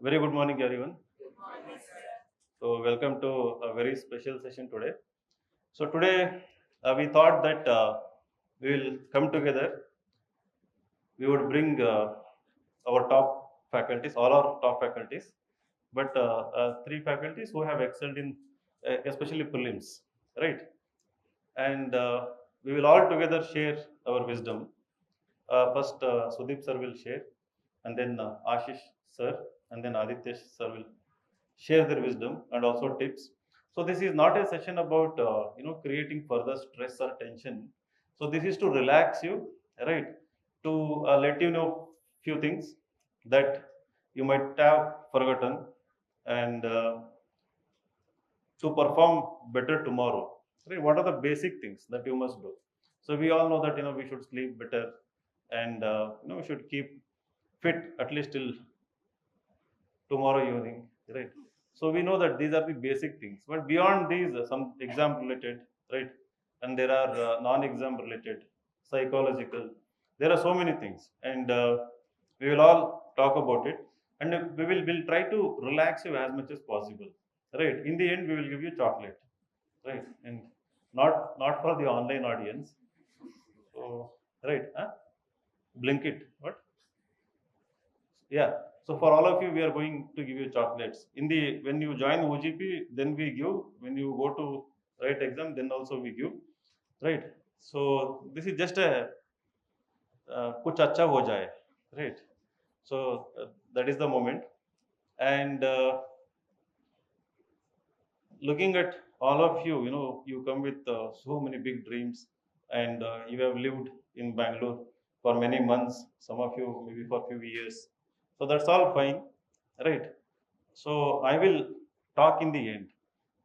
Very good morning, everyone. So, welcome to a very special session today. So, today we thought that we will come together. We would bring our top faculties, all our top faculties, but three faculties who have excelled in especially prelims, right? And we will all together share our wisdom. First, Sudeep Sir will share, and then Ashish Sir, and then Aditya Sir will share their wisdom and also tips. So this is not a session about creating further stress or tension. So this is to relax you, right? To let you know few things that you might have forgotten, and to perform better tomorrow. Right? What are the basic things that you must do? So we all know that we should sleep better, and we should keep fit at least till tomorrow evening, right? So we know that these are the basic things, but beyond these, some exam related, right? And there are non-exam related, psychological. There are so many things, and we will all talk about it, and will try to relax you as much as possible, right? In the end, we will give you chocolate, right? And not for the online audience. So right, huh? Blink it. What? Yeah. So for all of you, we are going to give you chocolates. In the when you join OGP, then we give. When you go to write exam, then also we give. Right. So this is just a कुछ अच्छा हो जाए, right? So that is the moment. And looking at all of you, you come with so many big dreams, and you have lived in Bangalore for many months. Some of you maybe for few years. So that's all fine, right? So I will talk in the end.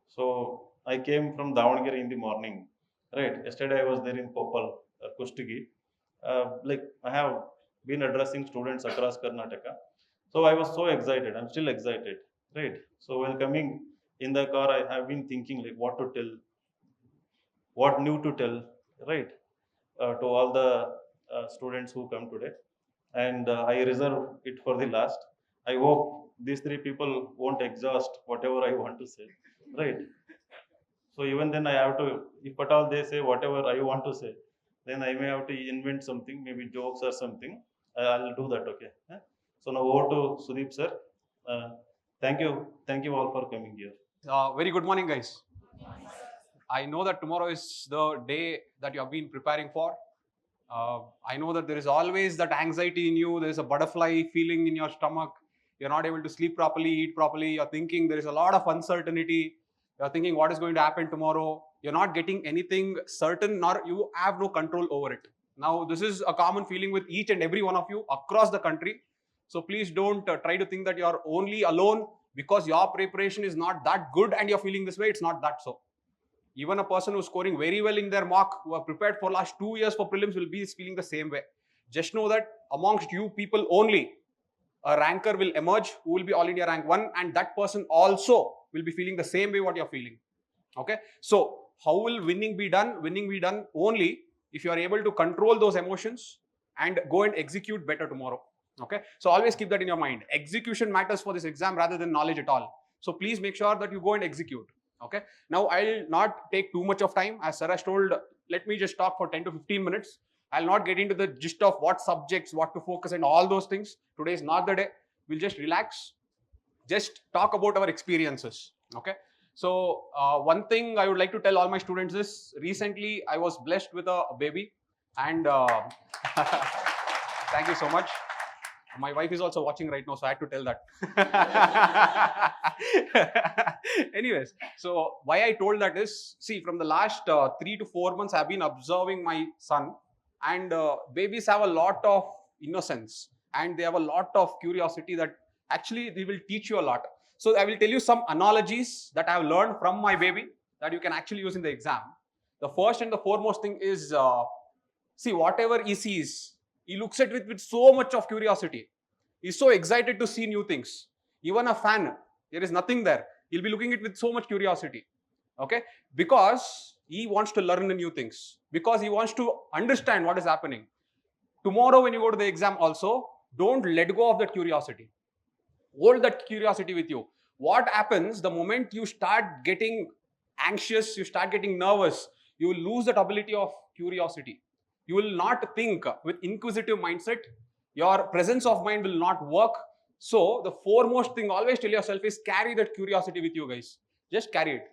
So I came from Davangere in the morning, right? Yesterday I was there in Popal, Kustigi. Like I have been addressing students across Karnataka. So I was so excited. I'm still excited, right? So while coming in the car, I have been thinking like what to tell, what new to tell, right? To all the students who come today, and I reserve it for the last. I hope these three people won't exhaust whatever I want to say, right? So even then I have to, if at all they say whatever I want to say, then I may have to invent something, maybe jokes or something. I'll do that, okay? Huh? So now over to Sudeep sir. Uh, thank you all for coming here. Very good morning, guys. I know that tomorrow is the day that you have been preparing for. I know that there is always that anxiety in you. There is a butterfly feeling in your stomach. You're not able to sleep properly, eat properly. You're thinking there is a lot of uncertainty. You're thinking what is going to happen tomorrow. You're not getting anything certain, nor you have no control over it. Now, this is a common feeling with each and every one of you across the country. So please don't try to think that you're only alone because your preparation is not that good and you're feeling this way. It's not that so. Even a person who's scoring very well in their mock, who are prepared for last 2 years for prelims, will be feeling the same way. Just know that amongst you people only, a ranker will emerge who will be all India rank 1, and that person also will be feeling the same way what you're feeling. Okay, so how will winning be done? Winning be done only if you are able to control those emotions and go and execute better tomorrow. Okay, so always keep that in your mind. Execution matters for this exam rather than knowledge at all. So please make sure that you go and execute. Okay, now I'll not take too much of time. As Sir has told, let me just talk for 10 to 15 minutes. I'll not get into the gist of what subjects, what to focus, and all those things. Today is not the day. We'll just relax, just talk about our experiences. Okay, so one thing I would like to tell all my students is recently I was blessed with a baby, and thank you so much. My wife is also watching right now, so I had to tell that. Anyways, so why I told that is, see, from the last 3 to 4 months, I've been observing my son, and babies have a lot of innocence and they have a lot of curiosity that actually they will teach you a lot. So I will tell you some analogies that I have learned from my baby that you can actually use in the exam. The first and the foremost thing is, see, whatever he sees, he looks at it with so much of curiosity. He's so excited to see new things. Even a fan, there is nothing there. He'll be looking at it with so much curiosity. Okay? Because he wants to learn the new things. Because he wants to understand what is happening. Tomorrow when you go to the exam also, don't let go of that curiosity. Hold that curiosity with you. What happens the moment you start getting anxious, you start getting nervous, you will lose that ability of curiosity. You will not think with inquisitive mindset. Your presence of mind will not work. So the foremost thing always tell yourself is carry that curiosity with you, guys. Just carry it.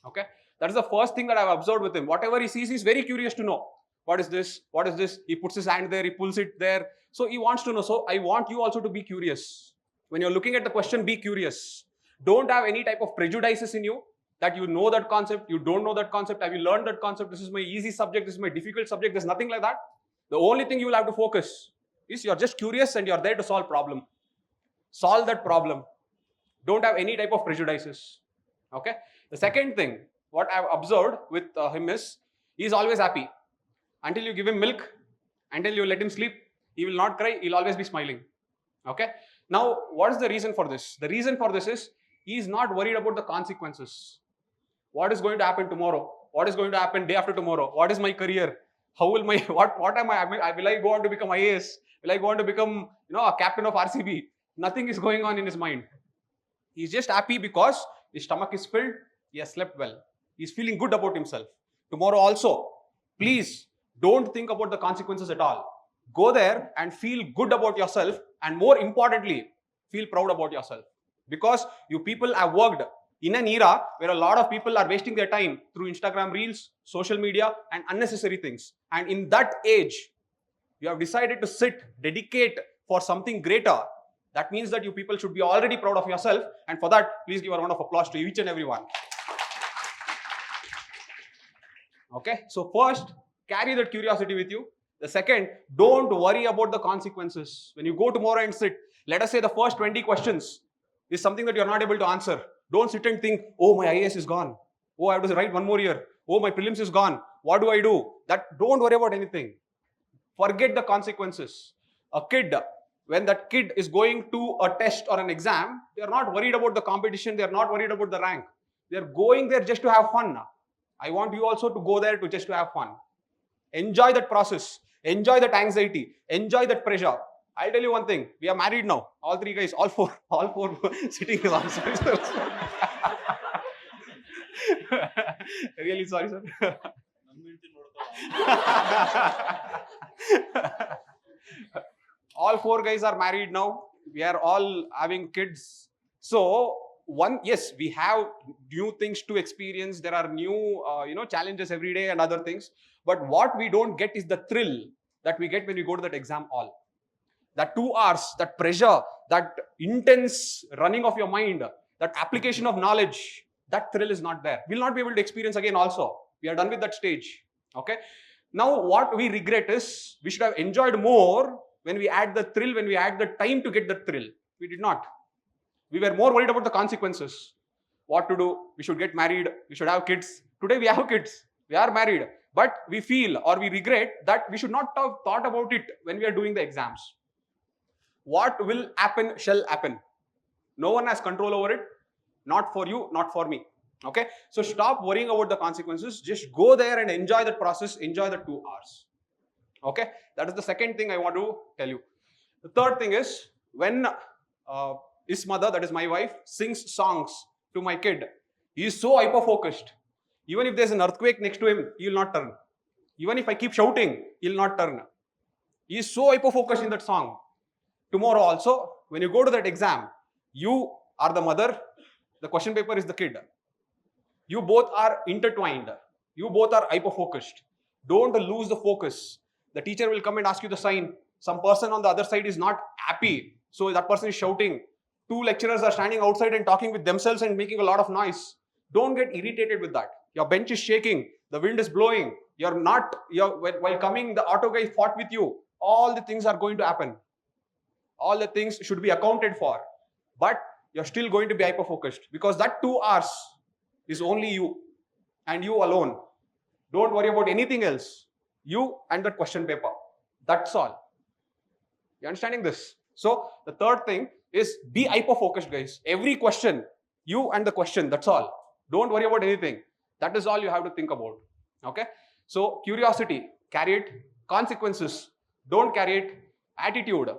Okay. That is the first thing that I've observed with him. Whatever he sees, he's very curious to know. What is this? What is this? He puts his hand there, he pulls it there. So he wants to know. So I want you also to be curious. When you're looking at the question, be curious. Don't have any type of prejudices in you that you know that concept, you don't know that concept, have you learned that concept, this is my easy subject, this is my difficult subject. There's nothing like that. The only thing you will have to focus is you're just curious and you're there to solve problem. Solve that problem. Don't have any type of prejudices. Okay. The second thing, what I've observed with him is, he's always happy. Until you give him milk, until you let him sleep, he will not cry, he'll always be smiling. Okay. Now, what is the reason for this? The reason for this is, he is not worried about the consequences. What is going to happen tomorrow? What is going to happen day after tomorrow? What is my career? How will my, what am I, will I go on to become IAS? Will I go on to become, a captain of RCB? Nothing is going on in his mind. He's just happy because his stomach is filled, he has slept well. He's feeling good about himself. Tomorrow also, please don't think about the consequences at all. Go there and feel good about yourself, and more importantly, feel proud about yourself. Because you people have worked in an era where a lot of people are wasting their time through Instagram reels, social media, and unnecessary things. And in that age, you have decided to sit, dedicate for something greater. That means that you people should be already proud of yourself. And for that, please give a round of applause to each and everyone. Okay, so first, carry that curiosity with you. The second, don't worry about the consequences. When you go tomorrow and sit, let us say the first 20 questions is something that you're not able to answer. Don't sit and think, oh, my IAS is gone. Oh, I have to write one more year. Oh, my prelims is gone. What do I do? Don't worry about anything. Forget the consequences. A kid, when that kid is going to a test or an exam, they're not worried about the competition. They're not worried about the rank. They're going there just to have fun. I want you also to go there to just to have fun. Enjoy that process. Enjoy that anxiety. Enjoy that pressure. I'll tell you one thing. We are married now. All three guys, all four sitting here. Really sorry, sir. All four guys are married now. We are all having kids. So yes, we have new things to experience. There are new, challenges every day and other things. But what we don't get is the thrill that we get when we go to that exam hall. That 2 hours, that pressure, that intense running of your mind, that application of knowledge, that thrill is not there. We'll not be able to experience again also. We are done with that stage. Okay. Now, what we regret is, we should have enjoyed more when we add the thrill, when we add the time to get the thrill. We did not. We were more worried about the consequences. What to do? We should get married. We should have kids. Today we have kids. We are married. But we feel or we regret that we should not have thought about it when we are doing the exams. What will happen shall happen. No one has control over it. Not for you, not for me. Okay. So stop worrying about the consequences. Just go there and enjoy that process. Enjoy the 2 hours. Okay. That is the second thing I want to tell you. The third thing is, when his mother, that is my wife, sings songs to my kid, he is so hyper-focused. Even if there's an earthquake next to him, he will not turn. Even if I keep shouting, he will not turn. He is so hyper-focused in that song. Tomorrow also, when you go to that exam, you are the mother, the question paper is the kid. You both are intertwined. You both are hyper-focused. Don't lose the focus. The teacher will come and ask you the sign. Some person on the other side is not happy, so that person is shouting. 2 lecturers are standing outside and talking with themselves and making a lot of noise. Don't get irritated with that. Your bench is shaking. The wind is blowing. While coming, the auto guy fought with you. All the things are going to happen. All the things should be accounted for. But you're still going to be hyper-focused, because that 2 hours is only you and you alone. Don't worry about anything else. You and that question paper. That's all. You understanding this? So the third thing is, be hyper-focused, guys. Every question, you and the question, that's all. Don't worry about anything. That is all you have to think about. Okay? So curiosity, carry it. Consequences, don't carry it. Attitude,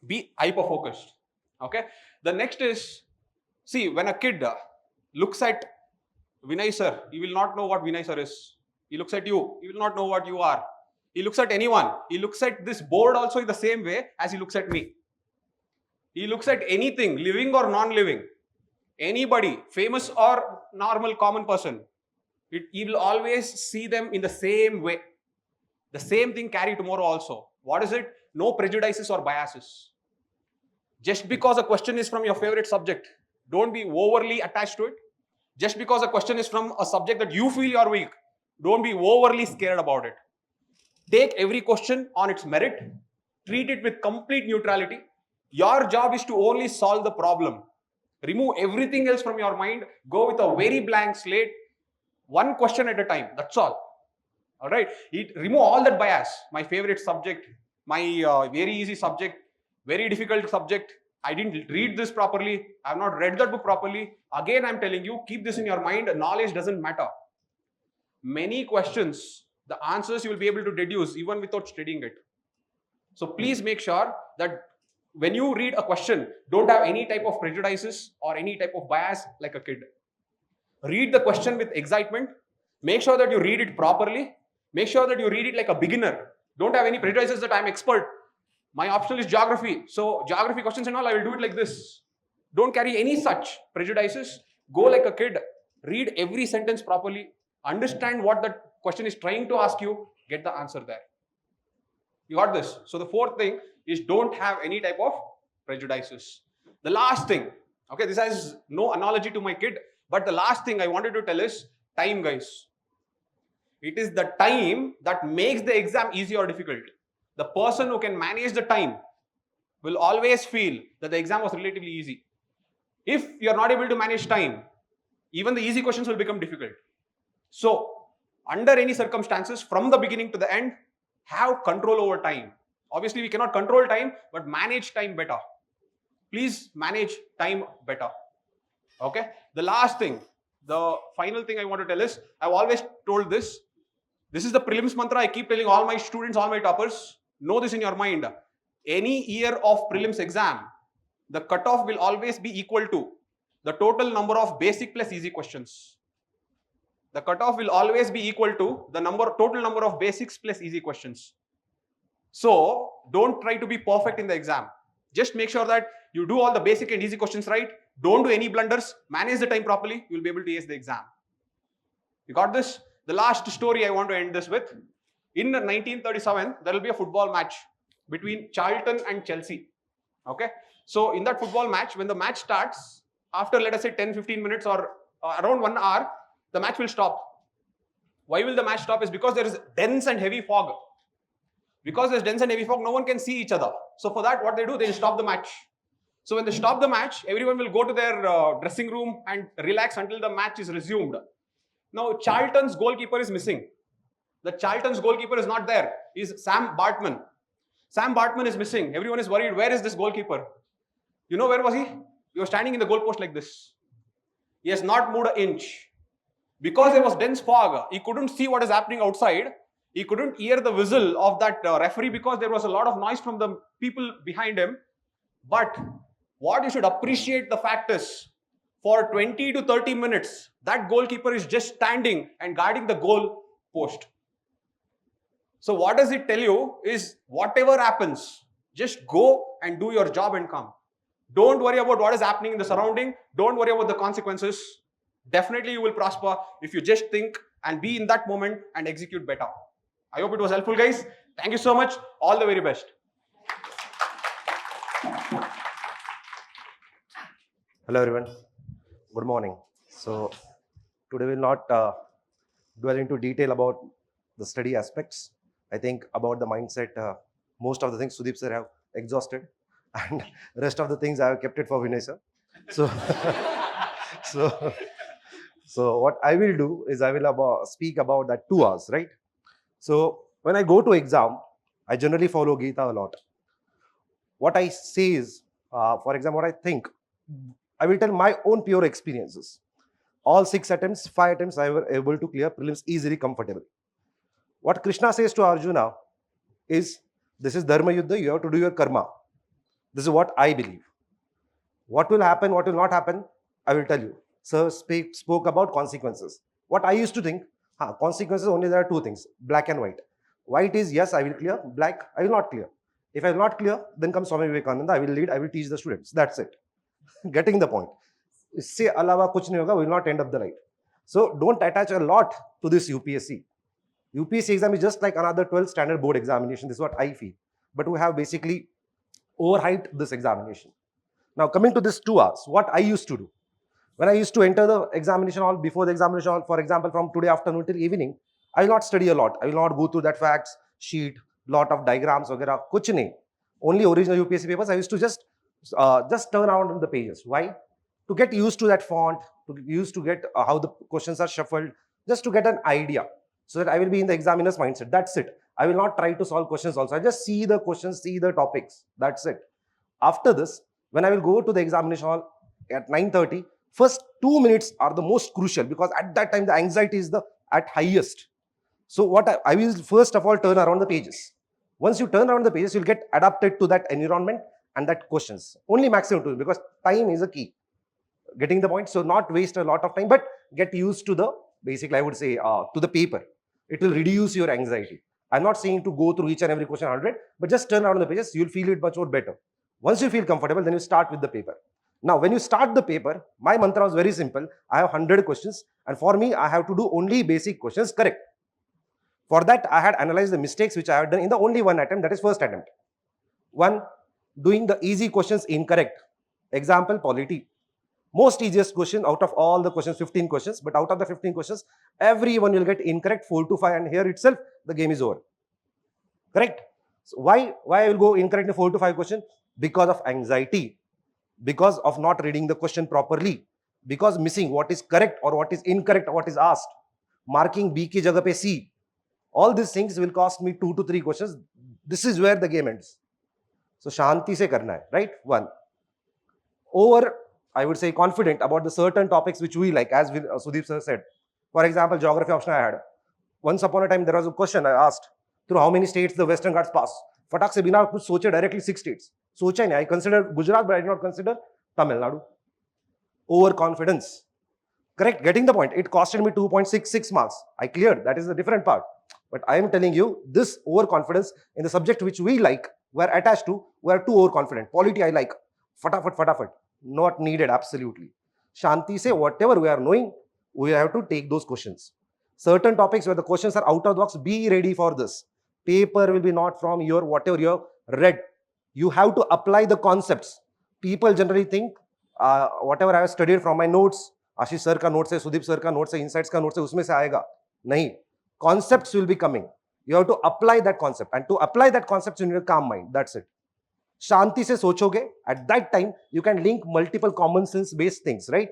be hyper-focused. Okay? The next is, see, when a kid looks at Vinay sir, he will not know what Vinay sir is. He looks at you, he will not know what you are. He looks at anyone. He looks at this board also in the same way as he looks at me. He looks at anything, living or non-living, anybody, famous or normal common person. He will always see them in the same way. The same thing carry tomorrow also. What is it? No prejudices or biases. Just because a question is from your favorite subject, don't be overly attached to it. Just because a question is from a subject that you feel you're weak, don't be overly scared about it. Take every question on its merit, treat it with complete neutrality. Your job is to only solve the problem. Remove everything else from your mind, go with a very blank slate, one question at a time, that's all. All right, remove all that bias. My favorite subject, my very easy subject, very difficult subject, I didn't read this properly, I have not read that book properly. Again, I'm telling you, keep this in your mind. Knowledge doesn't matter. Many questions, the answers you will be able to deduce even without studying it. So please make sure that when you read a question, don't have any type of prejudices or any type of bias like a kid. Read the question with excitement. Make sure that you read it properly. Make sure that you read it like a beginner. Don't have any prejudices that I'm expert. My optional is geography. So geography questions and all, I will do it like this. Don't carry any such prejudices. Go like a kid. Read every sentence properly. Understand what that question is trying to ask you. Get the answer there. You got this? So the fourth thing is don't have any type of prejudices. The last thing, okay, this has no analogy to my kid, but the last thing I wanted to tell is time, guys. It is the time that makes the exam easy or difficult. The person who can manage the time will always feel that the exam was relatively easy. If you are not able to manage time, even the easy questions will become difficult. So, under any circumstances, from the beginning to the end, have control over time. Obviously, we cannot control time, but manage time better. Please manage time better. Okay? The last thing, the final thing I want to tell is, I've always told this. This is the prelims mantra I keep telling all my students, all my toppers. Know this in your mind. Any year of prelims exam, the cutoff will always be equal to the total number of basic plus easy questions. The cutoff will always be equal to the total number of basics plus easy questions. So don't try to be perfect in the exam. Just make sure that you do all the basic and easy questions right. Don't do any blunders. Manage the time properly. You will be able to ace the exam. You got this? The last story I want to end this with. In 1937, there will be a football match between Charlton and Chelsea. Okay? So in that football match, when the match starts, after let us say 10-15 minutes or around 1 hour, the match will stop. Why will the match stop? Is because there is dense and heavy fog. Because there's dense and heavy fog, no one can see each other. So for that, what they do, they stop the match. So when they stop the match, everyone will go to their dressing room and relax until the match is resumed. Now, Charlton's goalkeeper is missing. The Charlton's goalkeeper is not there. He's Sam Bartman. Sam Bartman is missing. Everyone is worried. Where is this goalkeeper? You know where was he? He was standing in the goalpost like this. He has not moved an inch. Because there was dense fog, he couldn't see what is happening outside. He couldn't hear the whistle of that referee because there was a lot of noise from the people behind him. But what you should appreciate the fact is, for 20 to 30 minutes, that goalkeeper is just standing and guarding the goal post. So what does it tell you is, whatever happens, just go and do your job and come. Don't worry about what is happening in the surrounding. Don't worry about the consequences. Definitely you will prosper if you just think and be in that moment and execute better. I hope it was helpful, guys. Thank you so much. All the very best. Hello everyone, good morning. So today we will not dwell into detail about the study aspects. I think about the mindset, most of the things Sudeep Sir have exhausted, and rest of the things I have kept it for Vinay Sir. So what I will do is I will speak about that 2 hours, right? So when I go to exam, I generally follow Gita a lot. What I say is, for example, what I think, I will tell my own pure experiences. All 6 attempts, 5 attempts, I were able to clear prelims easily, comfortably. What Krishna says to Arjuna is, this is Dharma Yuddha, you have to do your karma. This is what I believe. What will happen, what will not happen, I will tell you. Sir spoke about consequences. What I used to think, consequences only there are two things, black and white. White is yes, I will clear, black, I will not clear. If I will not clear, then comes Swami Vivekananda, I will lead, I will teach the students. That's it. Getting the point. इससे अलावा कुछ नहीं होगा, will not end up the light. So don't attach a lot to this UPSC. UPSC exam is just like another 12th standard board examination. This is what I feel. But we have basically overhyped this examination. Now coming to this 2 hours, what I used to do. When I used to enter the examination hall, before the examination hall, for example, from today afternoon till evening, I will not study a lot. I will not go through that facts sheet, lot of diagrams, वगैरह कुछ नहीं. Only original UPSC papers, I used to just turn around the pages. Why? To get used to that font, to get used to get how the questions are shuffled, just to get an idea, so that I will be in the examiner's mindset. That's it. I will not try to solve questions also. I just see the questions, see the topics. That's it. After this, when I will go to the examination hall at 9:30, first 2 minutes are the most crucial, because at that time the anxiety is at highest. So what I will first of all turn around the pages. Once you turn around the pages, you'll get adapted to that environment and that questions. Only maximum 2, because time is a key. Getting the point? So not waste a lot of time, but get used to the, basically I would say, to the paper. It will reduce your anxiety. I'm not saying to go through each and every question 100, but just turn around the pages, you'll feel it much more better. Once you feel comfortable, then you start with the paper. Now, when you start the paper, my mantra was very simple. I have 100 questions, and for me, I have to do only basic questions correct. For that, I had analyzed the mistakes which I had done in the only one attempt, that is first attempt. One, doing the easy questions incorrect. Example, polity. Most easiest question out of all the questions, 15 questions, but out of the 15 questions, everyone will get incorrect 4 to 5, and here itself, the game is over. Correct? So why I will go incorrect in 4 to 5 questions? Because of anxiety, because of not reading the question properly, because missing what is correct or what is incorrect or what is asked, marking B ki jagah pe C. All these things will cost me 2 to 3 questions. This is where the game ends. So shanti se karna hai, right? One. Over, I would say, confident about the certain topics which we like, as Sudeep Sir said. For example, geography option I had. Once upon a time, there was a question I asked, through how many states the Western Ghats pass? Fatak se bina kuch soche directly 6 states. Socha nahi. I considered Gujarat, but I did not consider Tamil Nadu. Overconfidence. Correct? Getting the point. It costed me 2.66 marks. I cleared. That is the different part. But I am telling you, this overconfidence in the subject which we like, we are attached to, we are too overconfident. Polity I like. Fatafat. Not needed, absolutely. Shanti say, whatever we are knowing, we have to take those questions. Certain topics where the questions are out of the box, be ready for this. Paper will be not from your whatever you have read. You have to apply the concepts. People generally think, whatever I have studied from my notes, Ashish Sir ka notes hai, Sudeep Sir ka notes hai, Insights ka notes hai, usme se aayega. Nahi. Concepts will be coming. You have to apply that concept. And to apply that concept, you need a calm mind. That's it. Shanti se sochoge, at that time, you can link multiple common sense based things, right?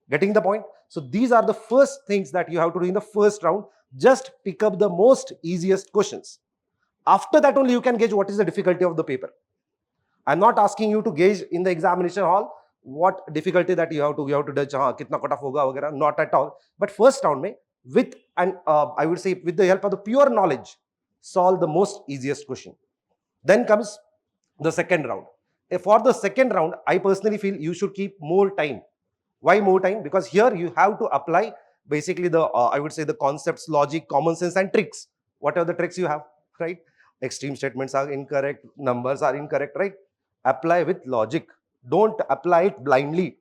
Getting the point? So these are the first things that you have to do in the first round. Just pick up the most easiest questions. After that only you can gauge what is the difficulty of the paper. I'm not asking you to gauge in the examination hall what difficulty that you have to judge, kitna cutoff hoga, vagera, not at all. But first round mein, with I would say with the help of the pure knowledge, solve the most easiest question. Then comes the second round. For the second round, I personally feel you should keep more time. Why more time? Because here you have to apply basically the, I would say the concepts, logic, common sense and tricks. What are the tricks you have, right? Extreme statements are incorrect, numbers are incorrect, right? Apply with logic. Don't apply it blindly.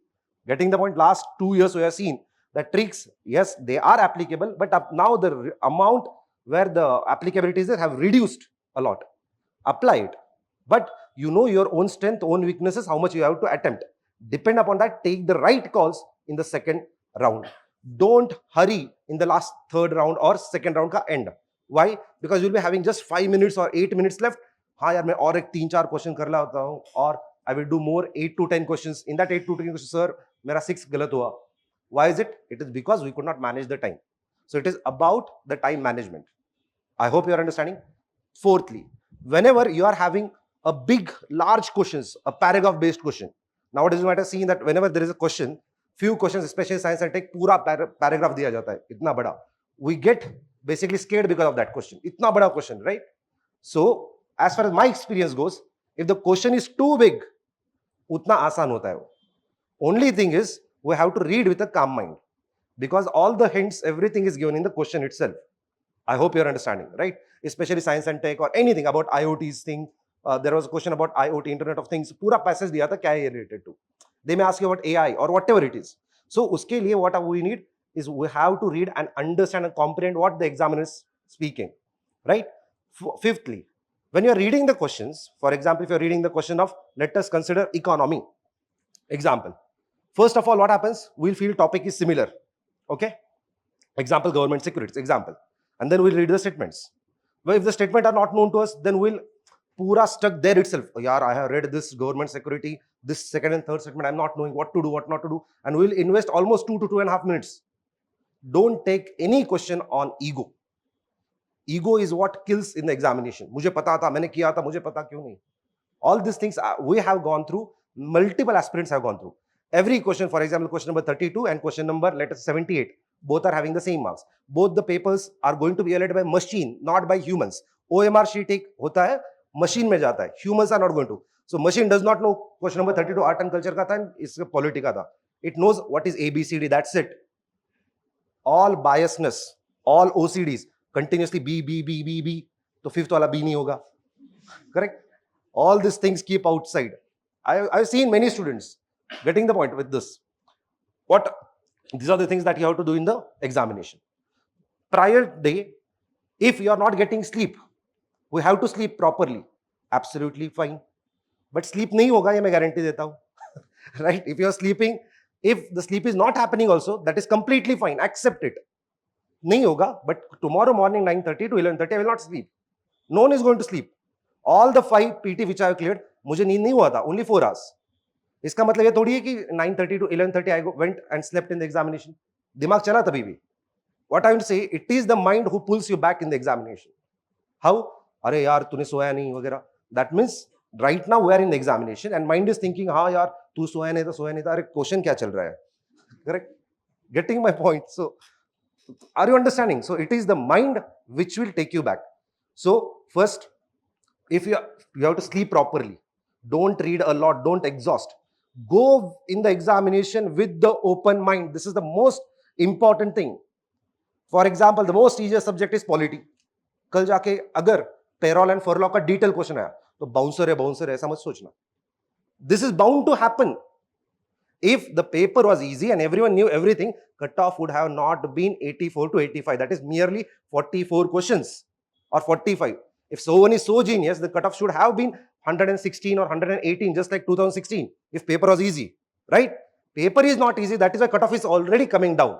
Getting the point? Last 2 years we have seen the tricks, yes, they are applicable, but now the amount where the applicabilities have reduced a lot. Apply it. But you know your own strength, own weaknesses, how much you have to attempt. Depend upon that, take the right calls in the second round. Don't hurry in the last third round or second round ka end. Why? Because you'll be having just 5 minutes or 8 minutes left. हाँ यार मैं और एक 3-4 question कर लेता हूँ और I will do more 8 to 10 questions. In that 8 to 10 questions, sir, मेरा 6 गलत हुआ. Why is it? It is because we could not manage the time. So it is about the time management. I hope you are understanding. Fourthly, whenever you are having a big, large questions, a paragraph-based question. Nowadays, you might have seen that whenever there is a question, few questions, especially science and tech, पूरा paragraph दिया जाता है, इतना बड़ा. We get basically scared because of that question. इतना बड़ा question, right? So, as far as my experience goes, if the question is too big, उतना आसान होता है वो. Only thing is, we have to read with a calm mind, because all the hints, everything is given in the question itself. I hope you're understanding, right? Especially science and tech or anything about IoT's thing. There was a question about IoT, Internet of Things. पूरा passage दिया था क्या है related to. They may ask you about AI or whatever it is. So उसके लिए what we need is we have to read and understand and comprehend what the examiner is speaking, right? Fifthly, when you're reading the questions, for example, if you're reading the question of, let us consider economy example. First of all, what happens? We'll feel topic is similar, okay? Example, government securities, example. And then we'll read the statements. Well, if the statement are not known to us, then we'll pura stuck there itself. Oh, yaar, I have read this government security, this second and third statement, I'm not knowing what to do, what not to do. And we'll invest almost 2 to 2.5 minutes. Don't take any question on ego. Ego is what kills in the examination. मुझे पता था, मैंने किया था, मुझे पता क्यों नहीं? All these things we have gone through, multiple aspirants have gone through. Every question, for example, question number 32 and question number, let us 78, both are having the same marks. Both the papers are going to be evaluated by machine, not by humans. OMR sheet एक होता है, machine में जाता है. Humans are not going to. So machine does not know question number 32 art and culture का था, इसका polity का था. It knows what is ABCD, that's it. All biasness, all OCDs, continuously B, तो fifth वाला B नहीं होगा. Correct? All these things keep outside. I've seen many students getting the point with this. These are the things that you have to do in the examination. Prior day, if you are not getting sleep, we have to sleep properly. Absolutely fine. But sleep nahi hoga, ye main guarantee deta hu. Right? If you are sleeping, if the sleep is not happening also, that is completely fine. Accept it. Nahi hoga, but tomorrow morning 9:30 to 11:30, I will not sleep. No one is going to sleep. All the 5 PT which I have cleared, मुझे नींद नहीं हुआ था, only 4 hours. इसका मतलब ये थोड़ी है कि 9:30 to 11:30 I went and slept in the examination. दिमाग चला तभी भी. What I want to say, it is the mind who pulls you back in the examination. How? अरे यार तूने सोया नहीं वगैरह. That means right now we are in the examination and mind is thinking, हाँ यार तू सोया नहीं था, अरे क्वेश्चन क्या चल रहा है? Correct? Getting my point. So, are you understanding? So it is the mind which will take you back. So first, if you have to sleep properly, don't read a lot, don't exhaust. Go in the examination with the open mind. This is the most important thing. For example, the most easiest subject is polity. कल जाके अगर payroll and furlough का detail question आया तो bouncer है ऐसा मत सोचना. This is bound to happen. If the paper was easy and everyone knew everything, cutoff would have not been 84 to 85. That is merely 44 questions or 45. If someone is so genius, the cutoff should have been 116 or 118, just like 2016, if paper was easy, right? Paper is not easy, that is why cutoff is already coming down.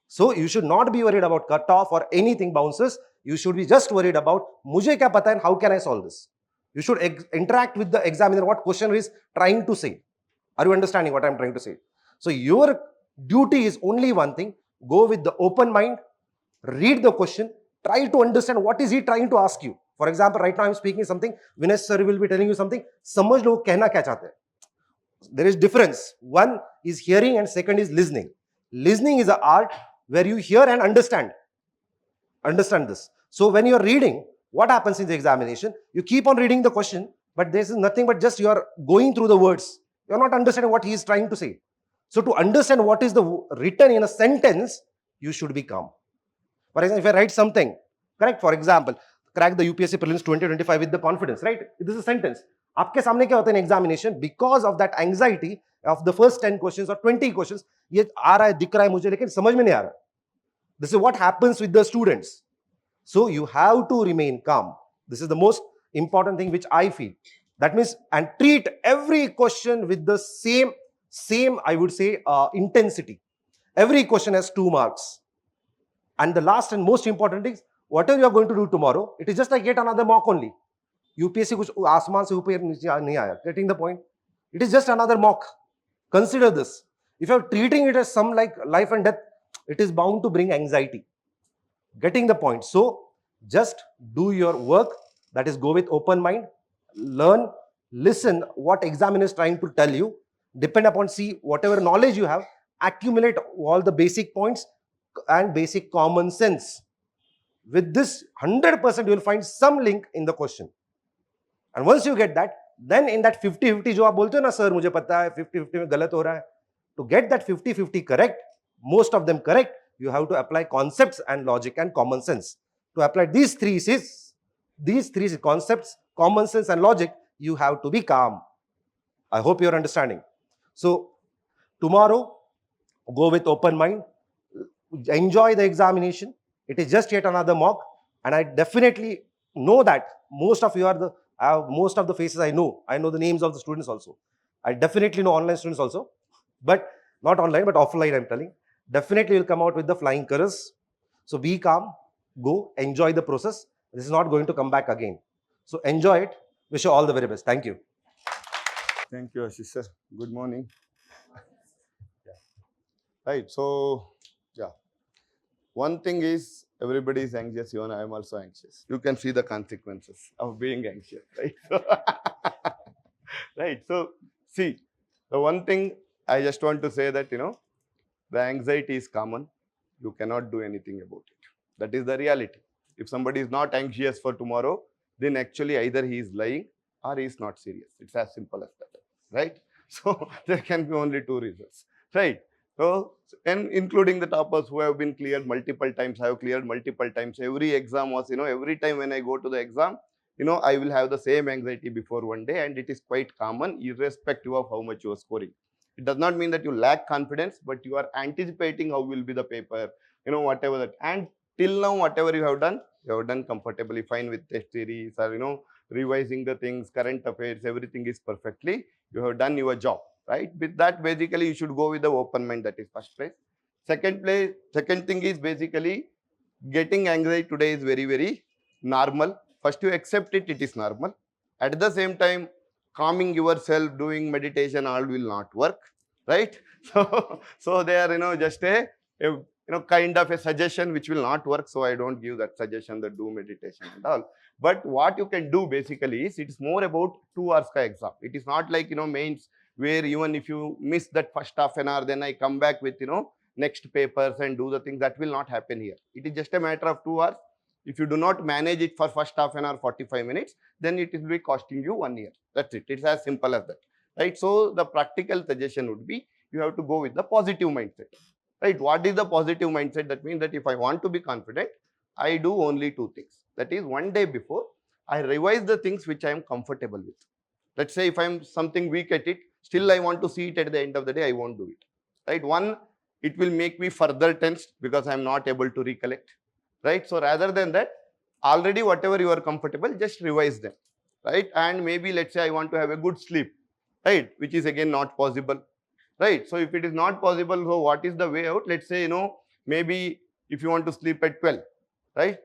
So you should not be worried about cutoff or anything bounces. You should be just worried about, mujhe kya pata and how can I solve this? You should interact with the examiner, what question is trying to say. Are you understanding what I'm trying to say? So your duty is only one thing, go with the open mind, read the question, try to understand what is he trying to ask you. For example, right now I'm speaking something, Vinay sir will be telling you something, समझ लो कहना क्या चाहते हैं. There is difference. One is hearing and second is listening. Listening is an art where you hear and understand. Understand this. So when you are reading, what happens in the examination? You keep on reading the question, but this is nothing but just you are going through the words. You are not understanding what he is trying to say. So to understand what is the written in a sentence, you should be calm. For example, if I write something, correct? For example, crack the UPSC Prelims 2025 with the confidence, right? This is a sentence. आपके सामने क्या होता है in examination? Because of that anxiety of the first 10 questions or 20 questions, ये आ रहा है, दिख रहा है मुझे, लेकिन समझ में नहीं आ रहा. This is what happens with the students. So you have to remain calm. This is the most important thing which I feel. That means, and treat every question with the same I would say, intensity. Every question has 2 marks. And the last and most important thing, whatever you are going to do tomorrow, it is just like yet another mock only. UPSC कुछ आसमान से ऊपर नहीं आया. Getting the point? It is just another mock. Consider this. If you are treating it as some like life and death, it is bound to bring anxiety. Getting the point? So just do your work. That is, go with open mind. Learn, listen what examiner is trying to tell you. Depend upon, see whatever knowledge you have, accumulate all the basic points and basic common sense. With this, 100% you will find some link in the question. And once you get that, then in that 50-50 जो आप बोलते हो ना sir मुझे पता है 50-50 में गलत हो रहा है, to get that 50-50 correct, most of them correct, you have to apply concepts and logic and common sense. To apply these three concepts, common sense and logic, you have to be calm. I hope you're understanding. So tomorrow, go with open mind, enjoy the examination. It is just yet another mock, and I definitely know that most of you are most of the faces I know the names of the students also. I definitely know online students also, but not online, but offline, I'm telling. Definitely will come out with the flying colors. So be calm, go, enjoy the process. This is not going to come back again. So enjoy it. Wish you all the very best. Thank you. Thank you, Ashish Sir. Good morning. Right. So, yeah. One thing is everybody is anxious. Even I am also anxious. You can see the consequences of being anxious, right? Right. So, see, the one thing I just want to say that, the anxiety is common. You cannot do anything about it. That is the reality. If somebody is not anxious for tomorrow, then actually either he is lying or he is not serious. It's as simple as that, right? So, there can be only two reasons, right? So, and including the toppers who have been cleared multiple times, I have cleared multiple times. Every exam was, every time when I go to the exam, I will have the same anxiety before one day, and it is quite common irrespective of how much you are scoring. It does not mean that you lack confidence, but you are anticipating how will be the paper, whatever that. And till now, whatever you have done comfortably fine with test series or, revising the things, current affairs, everything is perfectly. You have done your job. Right? With that, basically, you should go with the open mind. That is first place. Second thing is basically getting anxiety today is very, very normal. First, you accept it, it is normal. At the same time, calming yourself, doing meditation, all will not work. Right? So they are, just a kind of a suggestion which will not work. So I don't give that suggestion that do meditation and all. But what you can do basically is it's more about 2 hours ka exam. It is not like, mains, where even if you miss that first half an hour, then I come back with, next papers and do the things. That will not happen here. It is just a matter of 2 hours. If you do not manage it for first half an hour, 45 minutes, then it will be costing you 1 year. That's it. It's as simple as that, right? So the practical suggestion would be, you have to go with the positive mindset, right? What is the positive mindset? That means that if I want to be confident, I do only 2 things. That is, one day before, I revise the things which I am comfortable with. Let's say if I'm something weak at it, still I want to see it at the end of the day, I won't do it, right? One, it will make me further tensed because I'm not able to recollect, right? So rather than that, already whatever you are comfortable, just revise them, right? And maybe let's say I want to have a good sleep, right? Which is again not possible, right? So if it is not possible, so what is the way out? Let's say, maybe if you want to sleep at 12, right?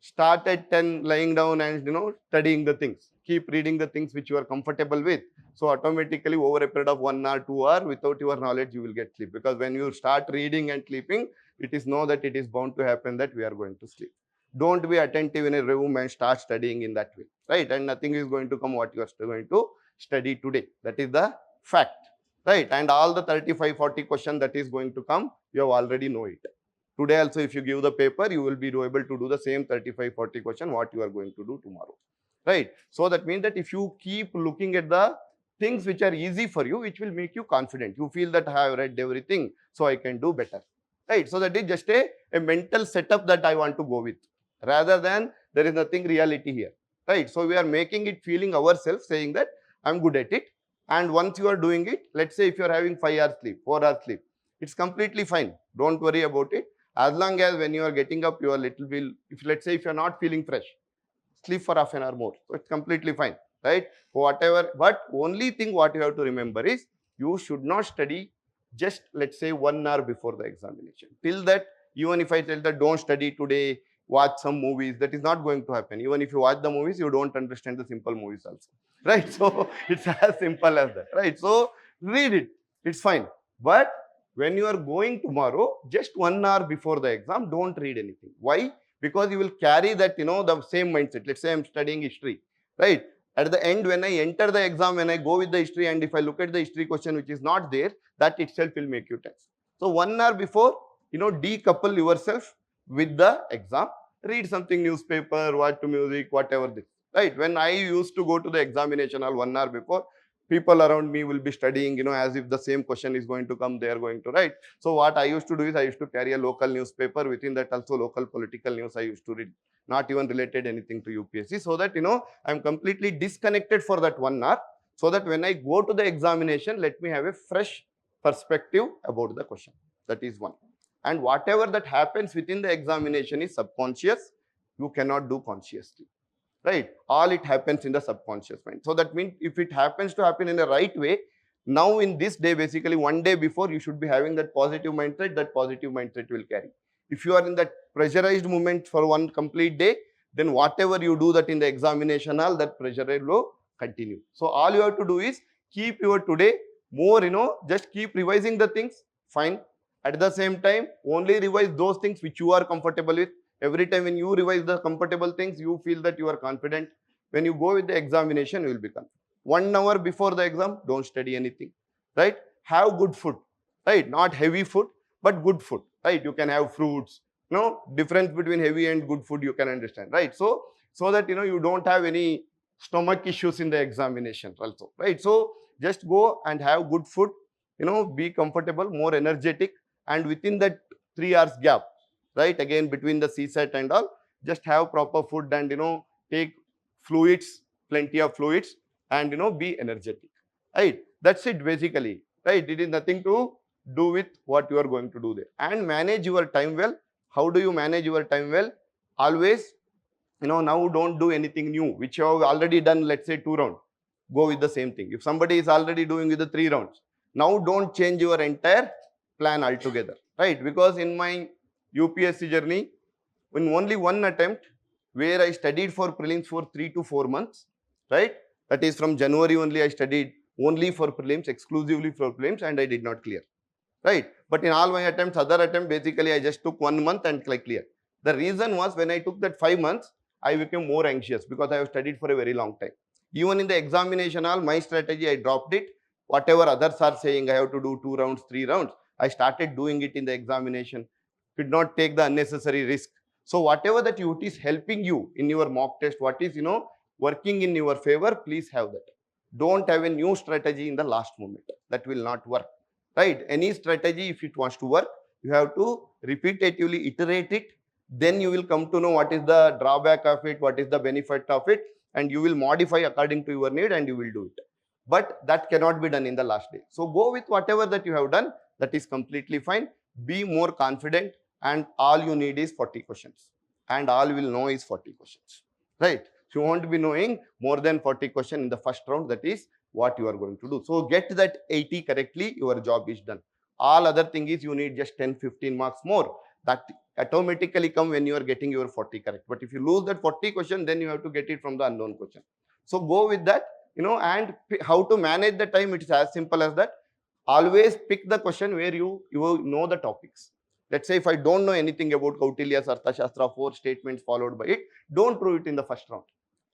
Start at 10 lying down and, studying the things. Keep reading the things which you are comfortable with. So automatically over a period of 1 hour, 2 hours, without your knowledge, you will get sleep. Because when you start reading and sleeping, it is know that it is bound to happen that we are going to sleep. Don't be attentive in a room and start studying in that way, right? And nothing is going to come what you are going to study today. That is the fact, right? And all the 35, 40 questions that is going to come, you have already know it. Today also, if you give the paper, you will be able to do the same 35, 40 question what you are going to do tomorrow, right? So that means that if you keep looking at the things which are easy for you, which will make you confident. You feel that I have read everything, so I can do better, right? So that is just a mental setup that I want to go with, rather than there is nothing reality here, right? So we are making it feeling ourselves, saying that I'm good at it. And once you are doing it, let's say if you are having 5 hours sleep, 4 hours sleep, it's completely fine. Don't worry about it. As long as when you are getting up, you are little bit, if let's say if you are not feeling fresh, sleep for half an hour more. So it's completely fine, right? Whatever, but only thing what you have to remember is, you should not study just let's say 1 hour before the examination. Till that, even if I tell that don't study today, watch some movies, that is not going to happen. Even if you watch the movies, you don't understand the simple movies also, right? So it's as simple as that, right? So read it, it's fine. But when you are going tomorrow, just 1 hour before the exam, don't read anything. Why? Because you will carry that, the same mindset. Let's say I'm studying history, right? At the end, when I enter the exam, when I go with the history, and if I look at the history question which is not there, that itself will make you tense. So 1 hour before, decouple yourself with the exam, read something, newspaper, watch to music, whatever this, right? When I used to go to the examination hall 1 hour before, people around me will be studying, as if the same question is going to come, they are going to write. So what I used to do is I used to carry a local newspaper. Within that also local political news I used to read, not even related anything to UPSC, so that, I'm completely disconnected for that 1 hour, so that when I go to the examination, let me have a fresh perspective about the question. That is one. And whatever that happens within the examination is subconscious. You cannot do consciously, right? All it happens in the subconscious mind. So that means if it happens to happen in the right way, now in this day, basically one day before, you should be having that positive mindset. That positive mindset will carry. If you are in that pressurized moment for one complete day, then whatever you do that in the examination hall, that pressure will continue. So all you have to do is keep your today more, just keep revising the things, fine. At the same time, only revise those things which you are comfortable with. Every time when you revise the comfortable things, you feel that you are confident. When you go with the examination, you will be confident. 1 hour before the exam, don't study anything, right? Have good food, right? Not heavy food, but good food, right? You can have fruits. Difference between heavy and good food you can understand, right? So that you don't have any stomach issues in the examination also, right? So just go and have good food, be comfortable, more energetic, and within that 3 hours gap, right, again between the CSAT and all, just have proper food and take fluids, plenty of fluids, and be energetic, right? That's it basically, right? It is nothing to do with what you are going to do there. And manage your time well. How do you manage your time well? Always, now don't do anything new which you have already done. Let's say 2 rounds, go with the same thing. If somebody is already doing with the 3 rounds, now don't change your entire plan altogether, right? Because in my UPSC journey, in only one attempt where I studied for prelims for 3 to 4 months, right? That is from January only I studied only for prelims, exclusively for prelims, and I did not clear, right? But in all my attempts, other attempt, basically I just took 1 month and clear. The reason was when I took that 5 months, I became more anxious because I have studied for a very long time. Even in the examination hall, my strategy, I dropped it. Whatever others are saying, I have to do 2 rounds, 3 rounds, I started doing it in the examination. Could not take the unnecessary risk. So whatever that is helping you in your mock test, what is working in your favor, please have that. Don't have a new strategy in the last moment. That will not work, right? Any strategy, if it wants to work, you have to repetitively iterate it. Then you will come to know what is the drawback of it, what is the benefit of it, and you will modify according to your need and you will do it. But that cannot be done in the last day. So go with whatever that you have done. That is completely fine. Be more confident, and all you need is 40 questions. And all will know is 40 questions, right? You won't be knowing more than 40 questions in the first round. That is what you are going to do. So get that 80 correctly, your job is done. All other thing is you need just 10-15 marks more. That automatically come when you are getting your 40 correct. But if you lose that 40 question, then you have to get it from the unknown question. So go with that, and how to manage the time, it is as simple as that. Always pick the question where you know the topics. Let's say if I don't know anything about Kautilya's Arthashastra, 4 statements followed by it, don't throw it in the first round.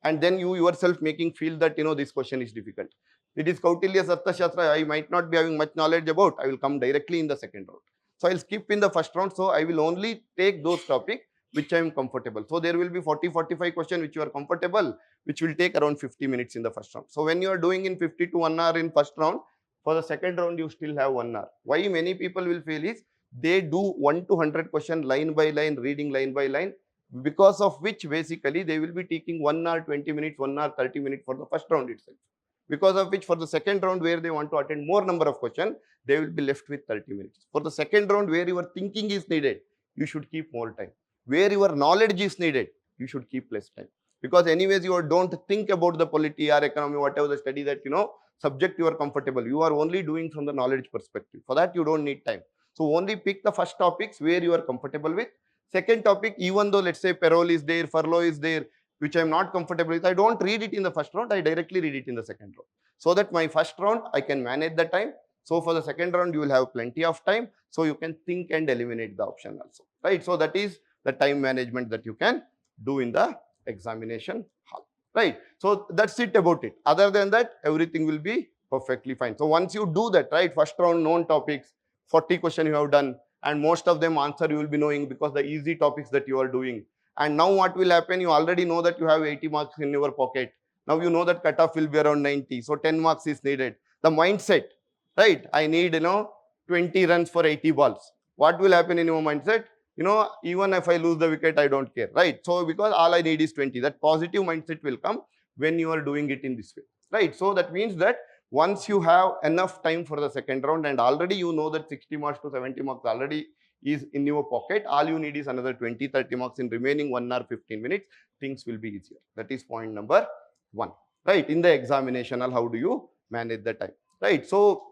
And then you yourself making feel that, this question is difficult. It is Kautilya's Arthashastra, I might not be having much knowledge about, I will come directly in the second round. So I'll skip in the first round. So I will only take those topics which I am comfortable. So there will be 40-45 questions which you are comfortable, which will take around 50 minutes in the first round. So when you are doing in 50 to 1 hour in first round, for the second round, you still have 1 hour. Why many people will fail is they do 1 to 100 question line by line, reading line by line, because of which basically they will be taking 1 hour 20 minutes, 1 hour 30 minutes for the first round itself. Because of which for the second round where they want to attend more number of questions, they will be left with 30 minutes. For the second round where your thinking is needed, you should keep more time. Where your knowledge is needed, you should keep less time. Because anyways, you don't think about the polity or economy, whatever the study that, subject you are comfortable. You are only doing from the knowledge perspective. For that, you don't need time. So only pick the first topics where you are comfortable with. Second topic, even though let's say parole is there, furlough is there, which I am not comfortable with, I don't read it in the first round, I directly read it in the second round. So that my first round, I can manage the time. So for the second round, you will have plenty of time. So you can think and eliminate the option also, right? So that is the time management that you can do in the examination hall, right? So that's it about it. Other than that, everything will be perfectly fine. So once you do that, right, first round known topics, 40 questions you have done, and most of them answer you will be knowing because the easy topics that you are doing. And now what will happen? You already know that you have 80 marks in your pocket. Now you know that cutoff will be around 90. So 10 marks is needed. The mindset, right? I need, 20 runs for 80 balls. What will happen in your mindset? Even if I lose the wicket, I don't care, right? So because all I need is 20. That positive mindset will come when you are doing it in this way, right? So that means that once you have enough time for the second round and already you know that 60 marks to 70 marks already is in your pocket, all you need is another 20-30 marks in remaining 1 hour 15 minutes. Things will be easier. That is point number 1, right? In the examination, how do you manage the time, right? So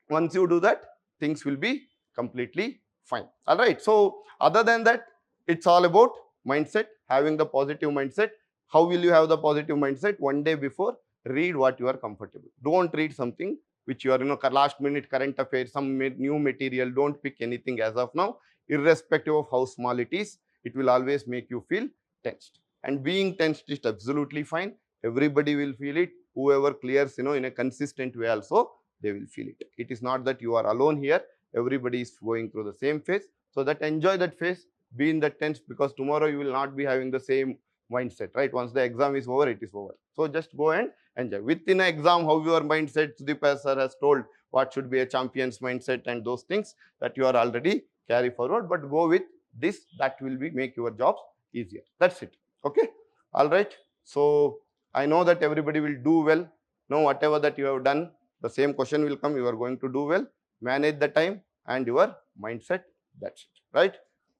once you do that, things will be completely fine. All right. So other than that, it's all about mindset, having the positive mindset. How will you have the positive mindset? One day before, read what you are comfortable. Don't read something which you are, last minute current affairs, some new material. Don't pick anything as of now, irrespective of how small it is. It will always make you feel tensed. And being tensed is absolutely fine. Everybody will feel it. Whoever clears, in a consistent way also, they will feel it. It is not that you are alone here. Everybody is going through the same phase. So that enjoy that phase, be in that tense, because tomorrow you will not be having the same mindset, right? Once the exam is over, it is over. So just go and enjoy. Within an exam, how your mindset, Sudeep Sir has told what should be a champion's mindset and those things that you are already carry forward, but go with this, that will be make your jobs easier. That's it. Okay. All right. So I know that everybody will do well. Know whatever that you have done, the same question will come. You are going to do well. Manage the time and your mindset. That's it. Right.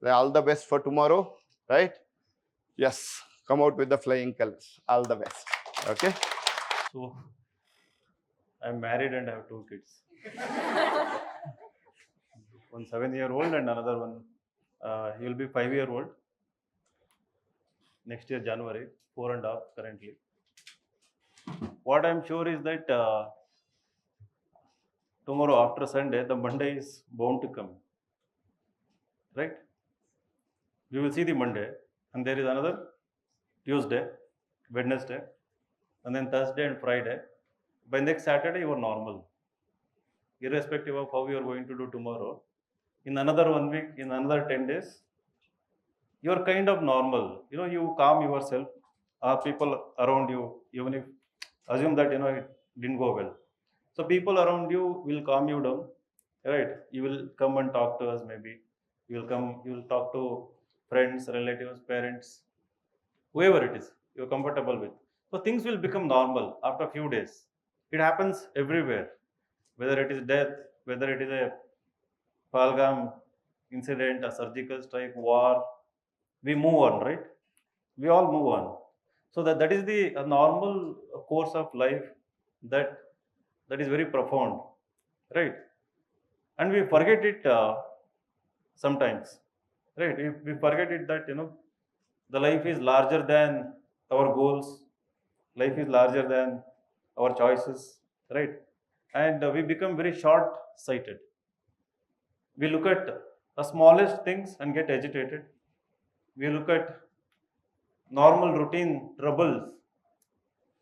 All the best for tomorrow. Right. Yes. Come out with the flying colors. All the best. Okay. So I'm married and I have 2 kids. One 7-year-old and another one, he will be 5-year-old. Next year, January, 4.5 currently. What I'm sure is that tomorrow after Sunday, the Monday is bound to come. Right? We will see the Monday, and there is another Tuesday, Wednesday, and then Thursday and Friday. By next Saturday, you are normal. Irrespective of how you are going to do tomorrow. In another 1 week, in another 10 days, you are kind of normal. You calm yourself. People around you, even if assume that it didn't go well. So people around you will calm you down, right? You will come and talk to us maybe. You will talk to friends, relatives, parents, whoever it is you're comfortable with. So things will become normal after a few days. It happens everywhere, whether it is death, whether it is a Pahalgam incident, a surgical strike, war. We move on, right? We all move on. So that is the normal course of life that is very profound, right? And we forget it sometimes, right? We forget it that the life is larger than our goals, life is larger than our choices, right? And we become very short sighted. We look at the smallest things and get agitated. We look at normal routine troubles,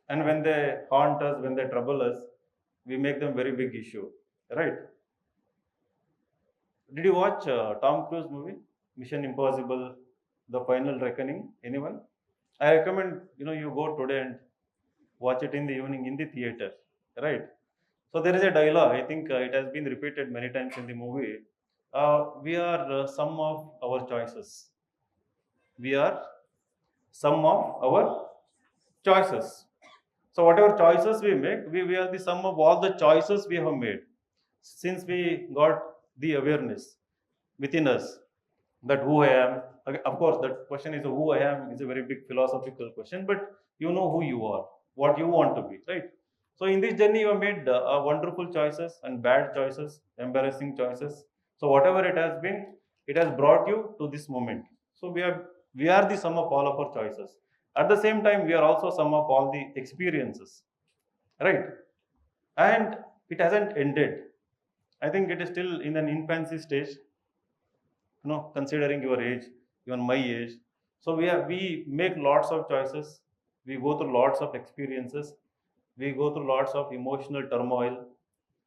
and when they haunt us, when they trouble us, we make them very big issue, right? Did you watch Tom Cruise movie Mission Impossible, The Final Reckoning? Anyone? I recommend you go today and watch it in the evening in the theater, right? So there is a dialogue, I think it has been repeated many times in the movie. We are sum of our choices. We are sum of our choices. So whatever choices we make, we are the sum of all the choices we have made since we got the awareness within us that who I am. Okay, of course, that question is who I am is a very big philosophical question, but you know who you are, what you want to be, right? So in this journey, you have made wonderful choices and bad choices, embarrassing choices. So whatever it has been, it has brought you to this moment. So we are the sum of all of our choices. At the same time, we are also sum of all the experiences, right? And it hasn't ended. I think it is still in an infancy stage, considering your age, even my age. So we make lots of choices. We go through lots of experiences. We go through lots of emotional turmoil,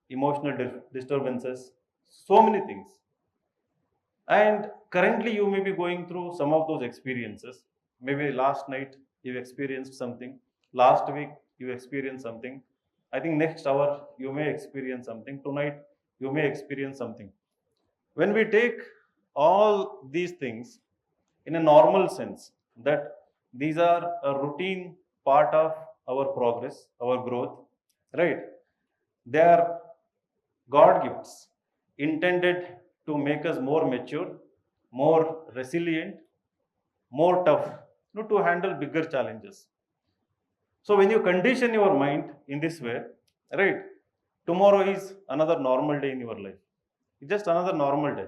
emotional disturbances, so many things. And currently, you may be going through some of those experiences. maybe last night you experienced something, last week you experienced something. I think next hour you may experience something, tonight you may experience something. When we take all these things in a normal sense, that these are a routine part of our progress, our growth, right? They are God gifts intended to make us more mature, more resilient, more tough, to handle bigger challenges. So when you condition your mind in this way, right, tomorrow is another normal day in your life. It's just another normal day.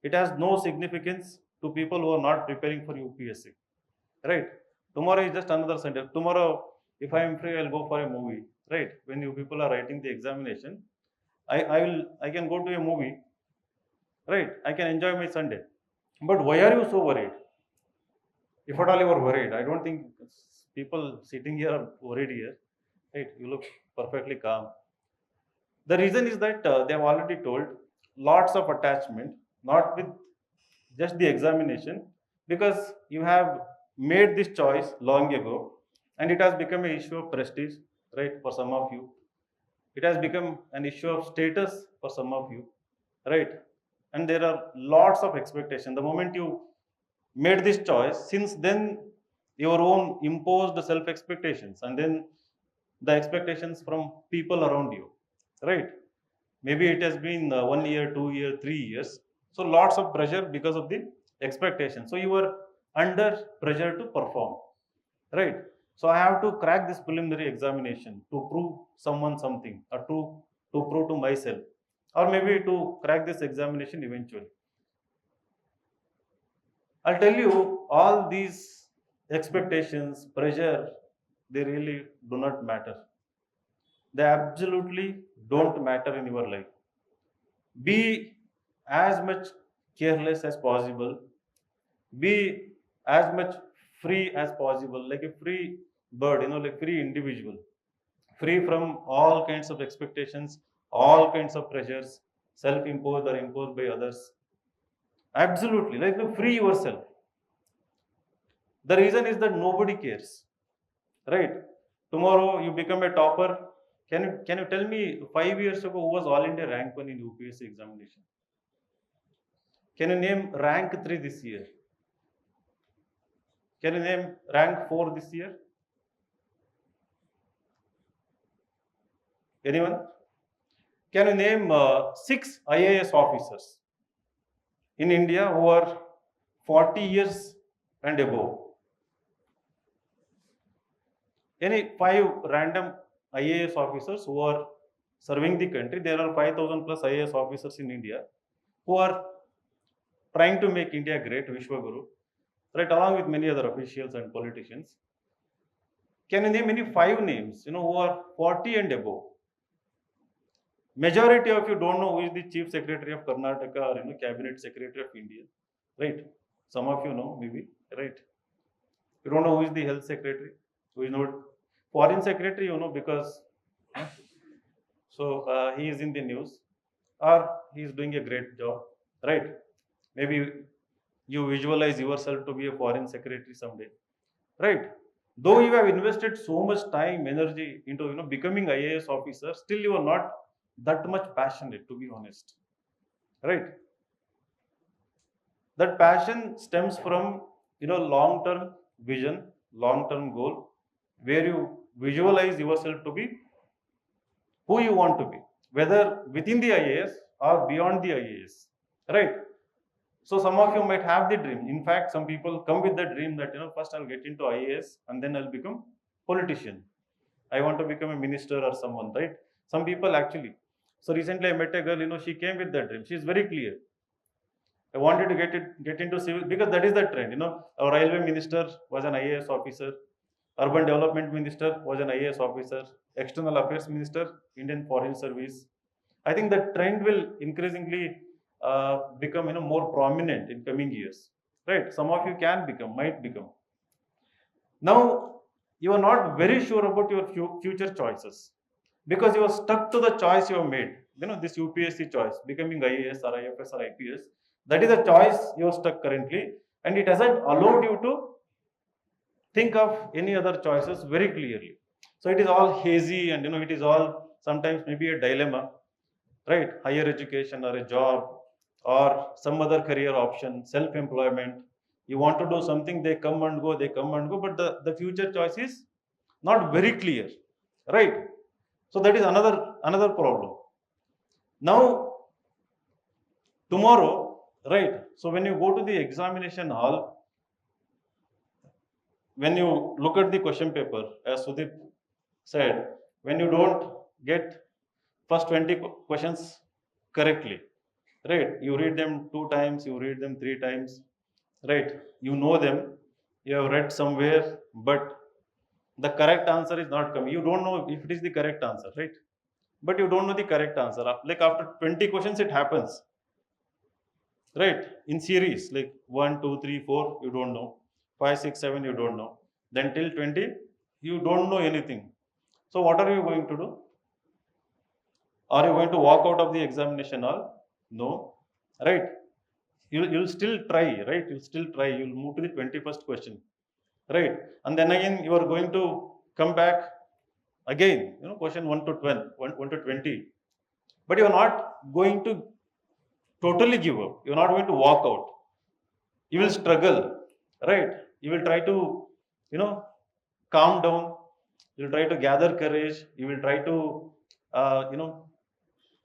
It has no significance to people who are not preparing for UPSC, right? Tomorrow is just another Sunday. Tomorrow, if I am free, I'll go for a movie, right? When you people are writing the examination, I can go to a movie, right? I can enjoy my Sunday. But why are you so worried? If at all you are worried, I don't think people sitting here are worried here, right? You look perfectly calm. The reason is that they have already told lots of attachment, not with just the examination, because you have made this choice long ago and it has become an issue of prestige, right, for some of you. It has become an issue of status for some of you, right? And there are lots of expectation. The moment you made this choice, since then your own imposed self expectations and then the expectations from people around you, right? Maybe it has been 1 year, 2 year, 3 years. So lots of pressure because of the expectation. So you were under pressure to perform, right? So I have to crack this preliminary examination to prove someone something, or to prove to myself, or maybe to crack this examination eventually. I'll tell you, all these expectations, pressure, they really do not matter. They absolutely don't matter in your life. Be as much careless as possible. Be as much free as possible, like a free bird, like free individual, free from all kinds of expectations, all kinds of pressures, self-imposed or imposed by others. Absolutely, like free yourself. The reason is that nobody cares, right? Tomorrow you become a topper. Can you tell me 5 years ago who was all India rank 1 in UPSC examination? Can you name rank 3 this year? Can you name rank 4 this year? Anyone? Can you name 6 IAS officers in India who are 40 years and above? Any 5 random IAS officers who are serving the country? There are 5,000 plus IAS officers in India who are trying to make India great, Vishwaguru, right, along with many other officials and politicians. Can you name any 5 names, who are 40 and above? Majority of you don't know who is the Chief Secretary of Karnataka or Cabinet Secretary of India, right? Some of you know, maybe, right? You don't know who is the Health Secretary, who is not Foreign Secretary, because so he is in the news, or he is doing a great job, right? Maybe you visualize yourself to be a Foreign Secretary someday, right? Though you have invested so much time, energy into becoming IAS officer, still you are not that much passionate, to be honest, right? That passion stems from long term vision, long term goal, where you visualize yourself to be who you want to be, whether within the IAS or beyond the IAS, right? So some of you might have the dream. In fact, some people come with the dream that first I'll get into IAS and then I'll become politician. I want to become a minister or someone, right? Some people actually. So recently I met a girl, she came with that dream. She's very clear. I wanted to get into civil because that is the trend. Our railway minister was an IAS officer, urban development minister was an IAS officer, external affairs minister, Indian Foreign Service. I think the trend will increasingly become more prominent in coming years, right? Some of you might become. Now you are not very sure about your future choices because you are stuck to the choice you have made. This UPSC choice, becoming IAS or IFS or IPS, that is a choice you are stuck currently, and it hasn't allowed you to think of any other choices very clearly. So it is all hazy, and it is all sometimes maybe a dilemma, right? Higher education or a job or some other career option, self-employment. You want to do something, they come and go, but the future choice is not very clear, right? So that is another problem. Now, tomorrow, right? So when you go to the examination hall, when you look at the question paper, as Sudeep said, when you don't get first 20 questions correctly, right? You read them 2 times, you read them 3 times, right? You know them, you have read somewhere, but the correct answer is not coming. You don't know if it is the correct answer, right? But you don't know the correct answer. Like after 20 questions, it happens, right? In series, like 1, 2, 3, 4, you don't know. 5, 6, 7, you don't know. Then till 20, you don't know anything. So what are you going to do? Are you going to walk out of the examination hall? No, right? You'll still try, right? You'll still try. You'll move to the 21st question, right? And then again, you are going to come back again, question 1 to 12, 1 to 20. But you're not going to totally give up. You're not going to walk out. You will struggle, right? You will try to, you know, calm down. You'll try to gather courage. You will try to,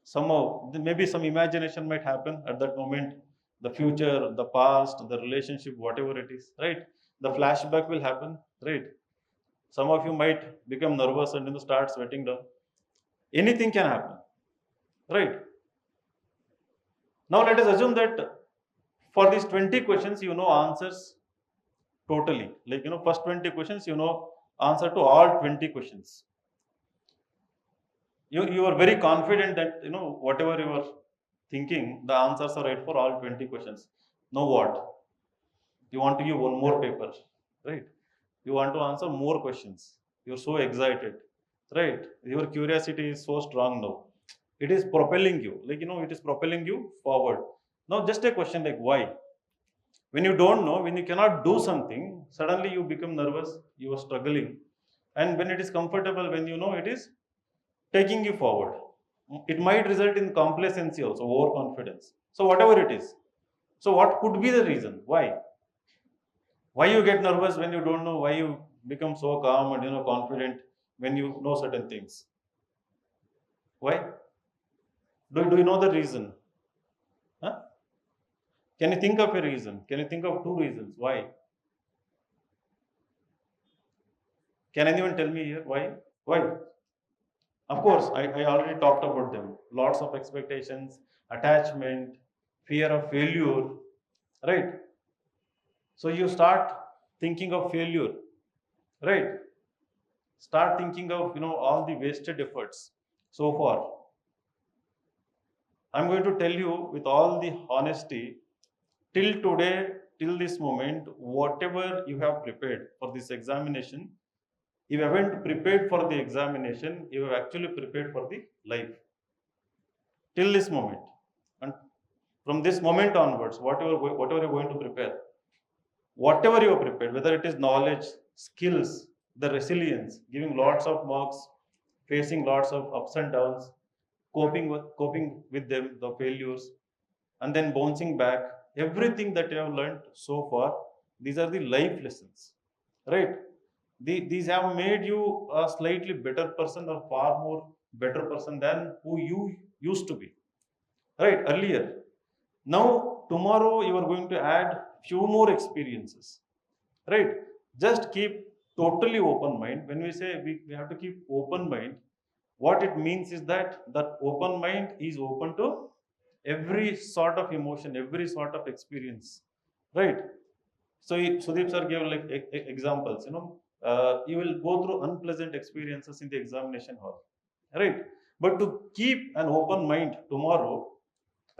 somehow, maybe some imagination might happen at that moment. The future, the past, the relationship, whatever it is, right? The flashback will happen, right? Some of you might become nervous and start sweating down. Anything can happen, right? Now let us assume that for these 20 questions, you know answers totally. Like, first 20 questions, answer to all 20 questions. You are very confident that, whatever you are thinking, the answers are right for all 20 questions. Now what? You want to give one more paper, right? You want to answer more questions. You're so excited, right? Your curiosity is so strong now. It is propelling you, like, it is propelling you forward. Now, just a question like why? When you don't know, when you cannot do something, suddenly you become nervous, you are struggling. And when it is comfortable, when you know it is taking you forward, it might result in complacency also, overconfidence. So, whatever it is. So, what could be the reason? Why? Why you get nervous when you don't know? Why you become so calm and confident when you know certain things? Why? Do you know the reason? Huh? Can you think of a reason? Can you think of 2 reasons? Why? Can anyone tell me here why? Why? Of course, I already talked about them. Lots of expectations, attachment, fear of failure, right? So you start thinking of failure, right? Start thinking of all the wasted efforts so far. I'm going to tell you with all the honesty, till today, till this moment, whatever you have prepared for this examination, if you haven't prepared for the examination, you have actually prepared for the life. Till this moment. And from this moment onwards, whatever you're going to prepare, whatever you have prepared, whether it is knowledge, skills, the resilience, giving lots of marks, facing lots of ups and downs, coping with them, the failures, and then bouncing back, everything that you have learned so far, these are the life lessons, right? These have made you a slightly better person or far more better person than who you used to be, right, earlier. Now tomorrow you are going to add few more experiences, right? Just keep totally open mind. When we say we have to keep open mind, what it means is that that open mind is open to every sort of emotion, every sort of experience, right? So Sudeep sir gave like examples. You will go through unpleasant experiences in the examination hall, right? But to keep an open mind tomorrow,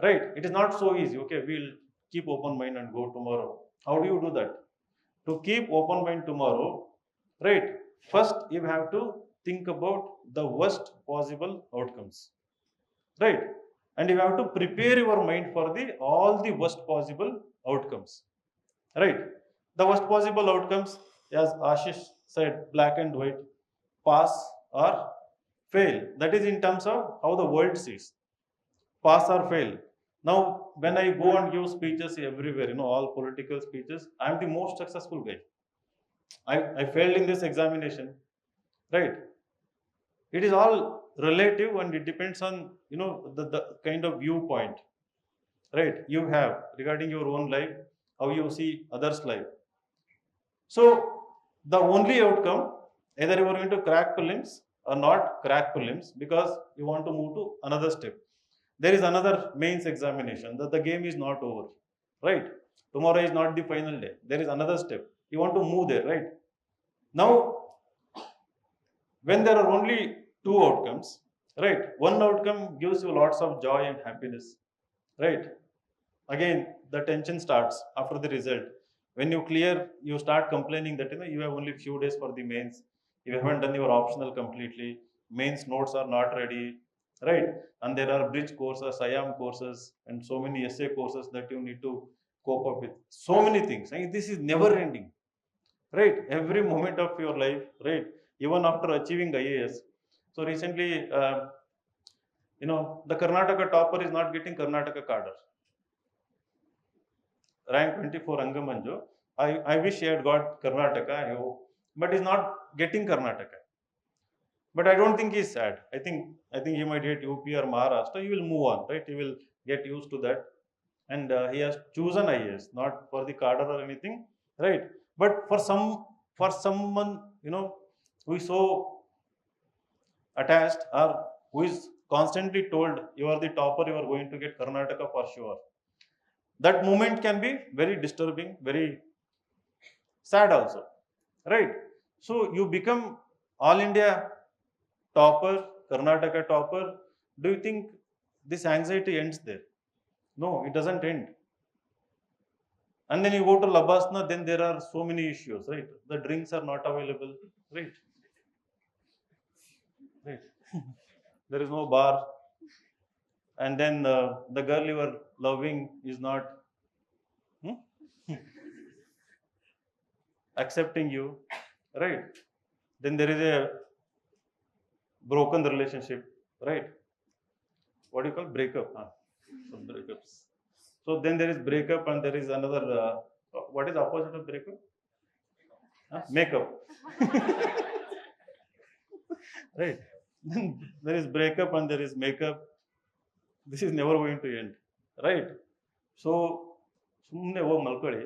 right? It is not so easy. Okay, we'll keep open mind and go tomorrow. How do you do that? To keep open mind tomorrow, right? First, you have to think about the worst possible outcomes, right? And you have to prepare your mind for the all the worst possible outcomes, right? The worst possible outcomes, as Ashish said, black and white, pass or fail. That is in terms of how the world sees, pass or fail. Now, when I go and give speeches everywhere, all political speeches, I am the most successful guy. I failed in this examination, right? It is all relative and it depends on, the kind of viewpoint, right, you have regarding your own life, how you see others' life. So the only outcome, either you are going to crack prelims or not crack prelims because you want to move to another step. There is another mains examination. That the game is not over, right? Tomorrow is not the final day. There is another step. You want to move there, right? Now, when there are only two outcomes, right? One outcome gives you lots of joy and happiness, right? Again, the tension starts after the result. When you clear, you start complaining that you have only few days for the mains. You haven't done your optional completely. Mains notes are not ready, right? And there are bridge courses, IAM courses, and so many essay courses that you need to cope up with. So many things. And this is never ending, right? Every moment of your life, right? Even after achieving IAS. So recently, the Karnataka topper is not getting Karnataka cadre. Rank 24 Angamanju. I wish he had got Karnataka, I hope, but he's not getting Karnataka. But I don't think he's sad. I think he might get UP or Maharashtra. He will move on, right? He will get used to that, and he has chosen IAS, not for the cadre or anything, right? But for someone who is so attached or who is constantly told you are the topper, you are going to get Karnataka for sure. That moment can be very disturbing, very sad also, right? So you become all India topper, Karnataka topper. Do you think this anxiety ends there? No, it doesn't end. And then you go to Labasna, then there are so many issues, right? The drinks are not available, right? Right. There is no bar, and then the girl you are loving is not accepting you, right? Then there is a broken relationship, right? What do you call breakup? Huh? Some breakups. So then there is breakup, and there is another. What is the opposite of breakup? Huh? Makeup. Right. Then there is breakup and there is makeup. This is never going to end, right? So ಸುಮ್ಮನೆ ಹೋಗಿ ಮಲ್ಕೊಳ್ಳಿ,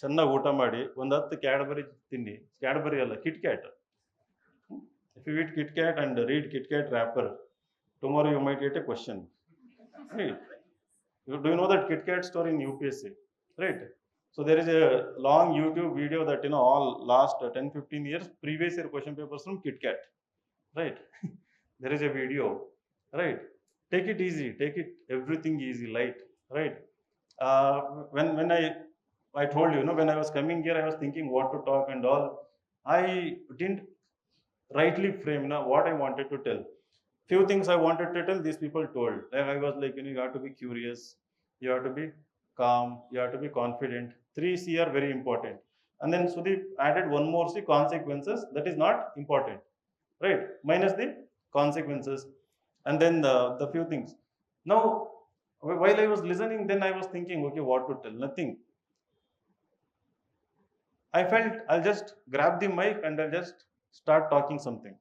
ಚೆನ್ನಾಗಿ ಊಟ ಮಾಡಿ, ಒಂದು 10 Cadbury ತಿನ್ನಿ. Cadbury ಅಲ್ಲ, KitKat. If you eat KitKat and read KitKat wrapper, tomorrow you might get a question. Right? Do you know that KitKat story in UPSC? Right? So there is a long YouTube video that all last 10-15 years previous year question papers from KitKat. Right? There is a video. Right? Take it easy. Take it everything easy, light. Right? When I told you, when I was coming here, I was thinking what to talk and all. I didn't rightly frame what I wanted to tell. Few things I wanted to tell, these people told. I was like, you have to be curious, you have to be calm, you have to be confident. 3C are very important. And then Sudeep added one more C, consequences. That is not important, right? Minus the consequences. And then the few things. Now, while I was listening, then I was thinking, okay, what to tell? Nothing. I felt I'll just grab the mic and I'll just start talking something,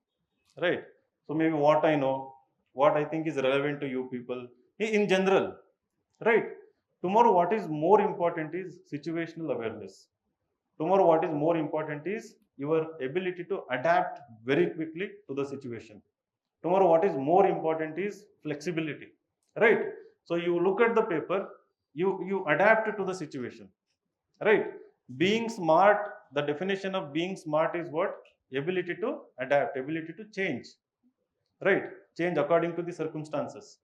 right? So maybe what I know, what I think is relevant to you people in general, right? Tomorrow, what is more important is situational awareness. Tomorrow, what is more important is your ability to adapt very quickly to the situation. Tomorrow, what is more important is flexibility, right? So you look at the paper, you adapt to the situation, right? Being smart, the definition of being smart is what? Ability to adapt, ability to change, right? Change according to the circumstances.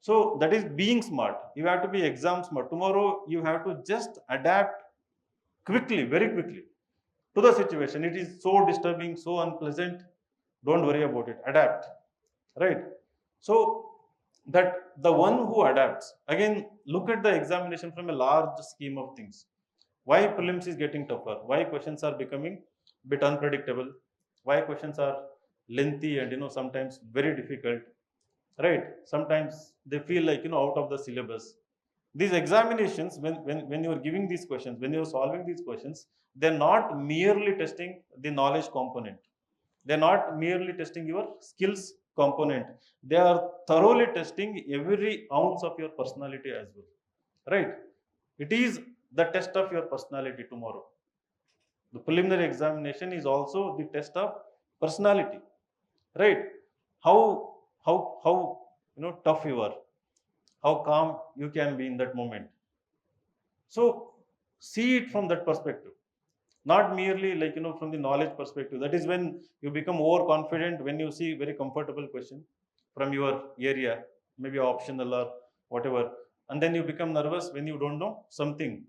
So that is being smart. You have to be exam smart. Tomorrow you have to just adapt quickly, very quickly to the situation. It is so disturbing, so unpleasant. Don't worry about it. Adapt, right? So that the one who adapts, again, look at the examination from a large scheme of things. Why prelims is getting tougher? Why questions are becoming bit unpredictable? Why questions are lengthy and sometimes very difficult, right? Sometimes they feel like out of the syllabus. These examinations, when you are giving these questions, when you are solving these questions, they're not merely testing the knowledge component. They're not merely testing your skills component. They are thoroughly testing every ounce of your personality as well, right? It is the test of your personality tomorrow. The preliminary examination is also the test of personality, right? How tough you are, how calm you can be in that moment. So see it from that perspective, not merely like from the knowledge perspective. That is when you become overconfident, when you see very comfortable question from your area, maybe optional or whatever, and then you become nervous when you don't know something.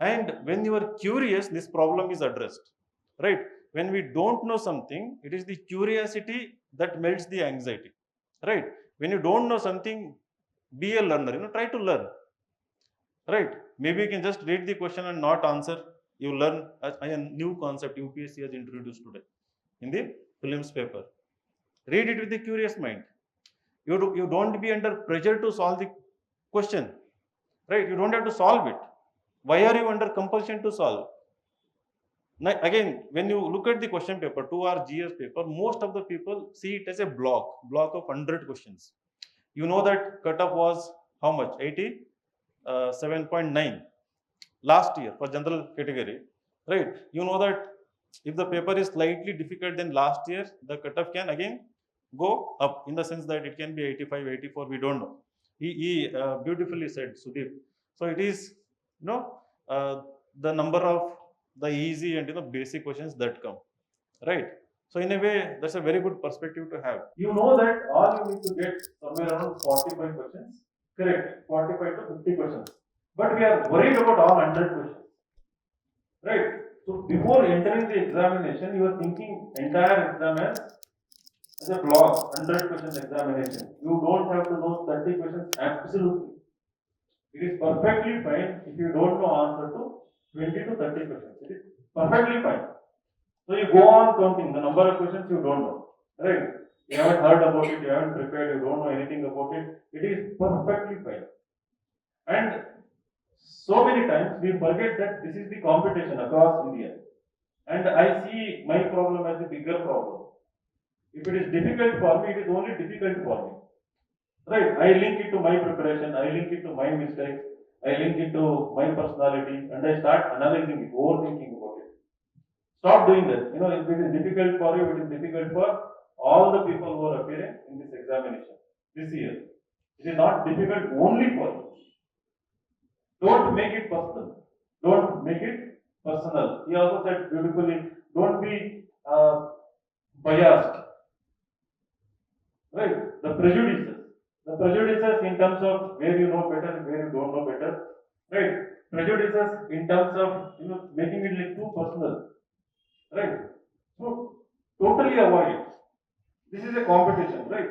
And when you are curious, this problem is addressed, right? When we don't know something, it is the curiosity that melts the anxiety, right? When you don't know something, be a learner, try to learn, right? Maybe you can just read the question and not answer. You learn a new concept UPSC has introduced today in the prelims paper. Read it with a curious mind. You don't be under pressure to solve the question, right? You don't have to solve it. Why are you under compulsion to solve? Now, again, when you look at the question paper 2 or GS paper, most of the people see it as a block of 100 questions. You know that cutoff was how much? 87.9 last year for general category, right? You know that if the paper is slightly difficult than last year, the cutoff can again go up, in the sense that it can be 85, 84, we don't know. He beautifully said, Sudeep. So it is, uh, the number of the easy and basic questions that come, right? So in a way, that's a very good perspective to have. You know that all you need to get somewhere around 45 questions, correct? 45 to 50 questions. But we are worried about all 100 questions, right? So before entering the examination, you are thinking entire exam as a block, 100 questions examination. You don't have to know 30 questions absolutely. It is perfectly fine if you don't know answer to 20 to 30 questions. It is perfectly fine. So you go on counting the number of questions you don't know, right? You haven't heard about it, you haven't prepared, you don't know anything about it. It is perfectly fine. And so many times we forget that this is the competition across India. And I see my problem as a bigger problem. If it is difficult for me, it is only difficult for me. Right? I link it to my preparation, I link it to my mistakes, I link it to my personality, and I start analyzing it, overthinking about it. Stop doing that. If it is difficult for you, it is difficult for all the people who are appearing in this examination this year. It is not difficult only for you. Don't make it personal. Don't make it personal. He also said beautifully, don't be biased. Right? The prejudices. The prejudices in terms of where you know better and where you don't know better. Right? Prejudices in terms of making it like too personal. Right? So totally avoid it. This is a competition, right?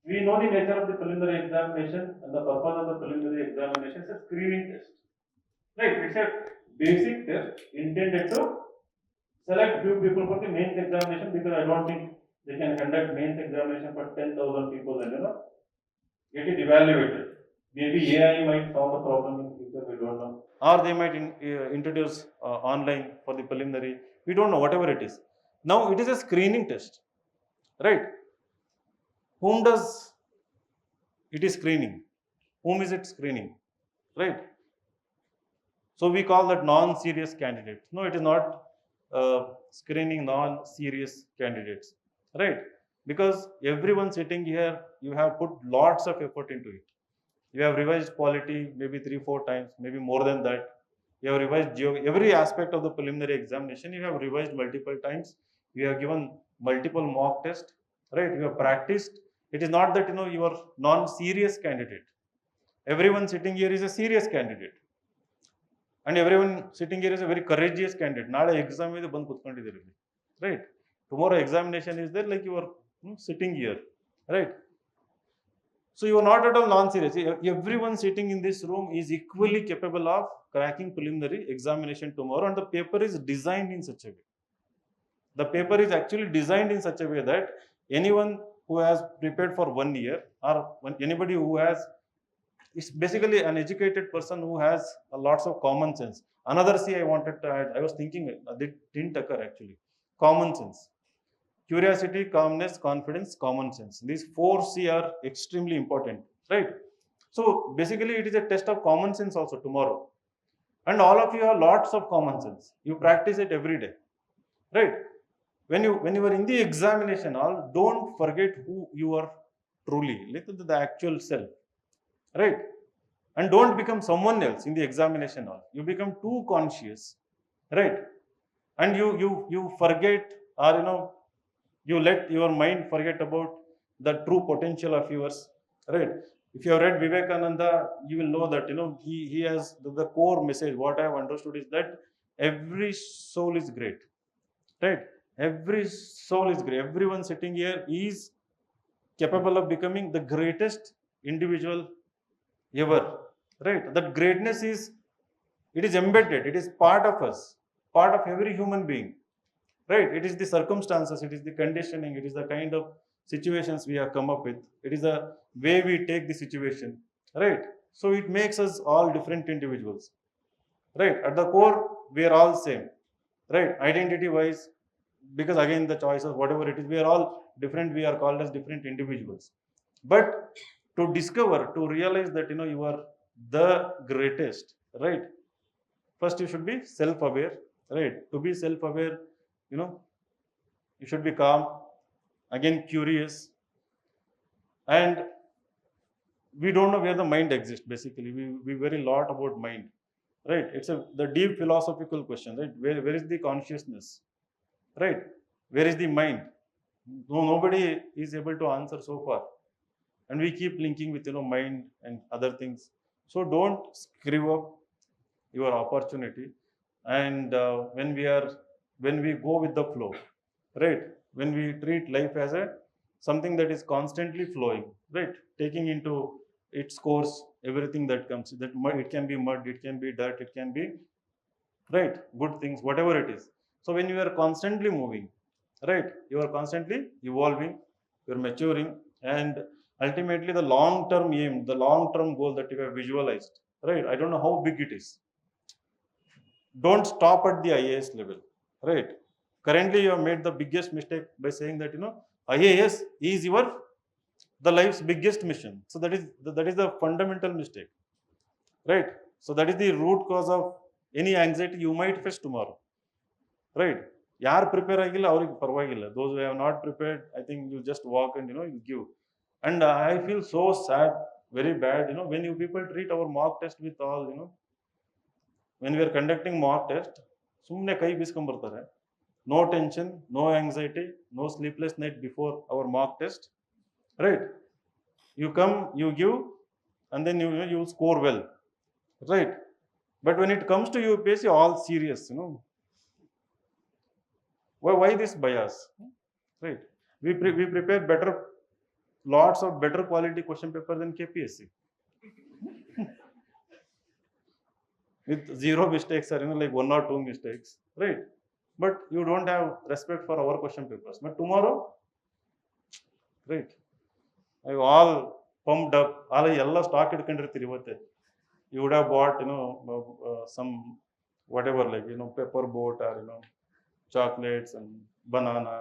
We know the nature of the preliminary examination, and the purpose of the preliminary examination is a screening test. Right? It's a basic test intended to select few people for the mains examination, because I don't think they can conduct mains examination for 10,000 people and get it evaluated. Maybe AI might solve the problem in future, we don't know. Or they might introduce online for the preliminary. We don't know, whatever it is. Now it is a screening test, right? Whom does it is screening? Whom is it screening, right? So we call that non-serious candidates. No, it is not screening non-serious candidates, right? Because everyone sitting here, you have put lots of effort into it. You have revised quality maybe 3-4 times, maybe more than that. You have revised every aspect of the preliminary examination. You have revised multiple times. You have given multiple mock tests, right? You have practiced. It is not that you are non-serious candidate. Everyone sitting here is a serious candidate. And everyone sitting here is a very courageous candidate. Naale exam is ಬಂದು ಕೂತ್ಕೊಂಡಿದ್ದೀರಿ ಇಲ್ಲಿ, right? Tomorrow examination is there, like you are sitting here, right? So you are not at all non-serious. Everyone sitting in this room is equally capable of cracking preliminary examination tomorrow, and the paper is designed in such a way. The paper is actually designed in such a way that anyone who has prepared for 1 year, or anybody who has, it's basically an educated person who has a lots of common sense. Another C I wanted to add, I was thinking that didn't occur actually. Common sense. Curiosity, calmness, confidence, common sense. These 4 C are extremely important, right? So basically it is a test of common sense also tomorrow. And all of you have lots of common sense. You practice it every day, right? When you are in the examination hall, don't forget who you are truly, like the actual self, right? And don't become someone else in the examination hall. You become too conscious, right? And you forget, or you let your mind forget about the true potential of yours, right? If you have read Vivekananda, you will know that he has the core message. What I have understood is that every soul is great, right? Every soul is great. Everyone sitting here is capable of becoming the greatest individual ever, right? That greatness is, it is embedded, it is part of us, part of every human being, right? It is the circumstances, it is the conditioning, it is the kind of situations we have come up with, it is the way we take the situation, right? So it makes us all different individuals, right? At the core we are all same, right? Identity wise, because again the choices, whatever it is, we are all different, we are called as different individuals. But to discover, to realize that you are the greatest, right? First you should be self-aware, right? To be self-aware, you know you should be calm, again curious, and we don't know where the mind exists. Basically we worry a lot about mind, right? It's the deep philosophical question, right? Where is the consciousness, right? Where is the mind? No, nobody is able to answer so far, and we keep linking with mind and other things. So don't screw up your opportunity. And when we go with the flow, right? When we treat life as a something that is constantly flowing, right? Taking into its course everything that comes, that it can be mud, it can be dirt, it can be, right, good things, whatever it is. So when you are constantly moving, right, you are constantly evolving, you're maturing, and ultimately the long term aim, the long term goal that you have visualized, right? I don't know how big it is. Don't stop at the IAS level, right? Currently you have made the biggest mistake by saying that IAS is your the life's biggest mission. So that is the fundamental mistake, right? So that is the root cause of any anxiety you might face tomorrow, right? ಯಾರು prepare ಆಗಿಲ್ಲ ಅವ್ರಿಗೆ ಪರವಾಗಿಲ್ಲ. Those who have not prepared, I think you just walk and you give. And I feel so sad, very bad, when you people treat our mock test with all, when we are conducting mock test, ಸುಮ್ಮನೆ ಕೈ ಬೀಸ್ಕೊಂಡ್ಬರ್ತಾರೆ. No tension, no anxiety, no sleepless night before our mock test, right? You come, you give, and then you score well, right? But when it comes to UPSC, all serious, why this bias, right? We prepare better, lots of better quality question paper than KPSC with zero mistakes, or like 1 or 2 mistakes, right? But you don't have respect for our question papers. But tomorrow, right, I all pumped up, all yella stock idkondirtiri ivatte. You would have bought some whatever, like pepper boat, or chocolates and banana,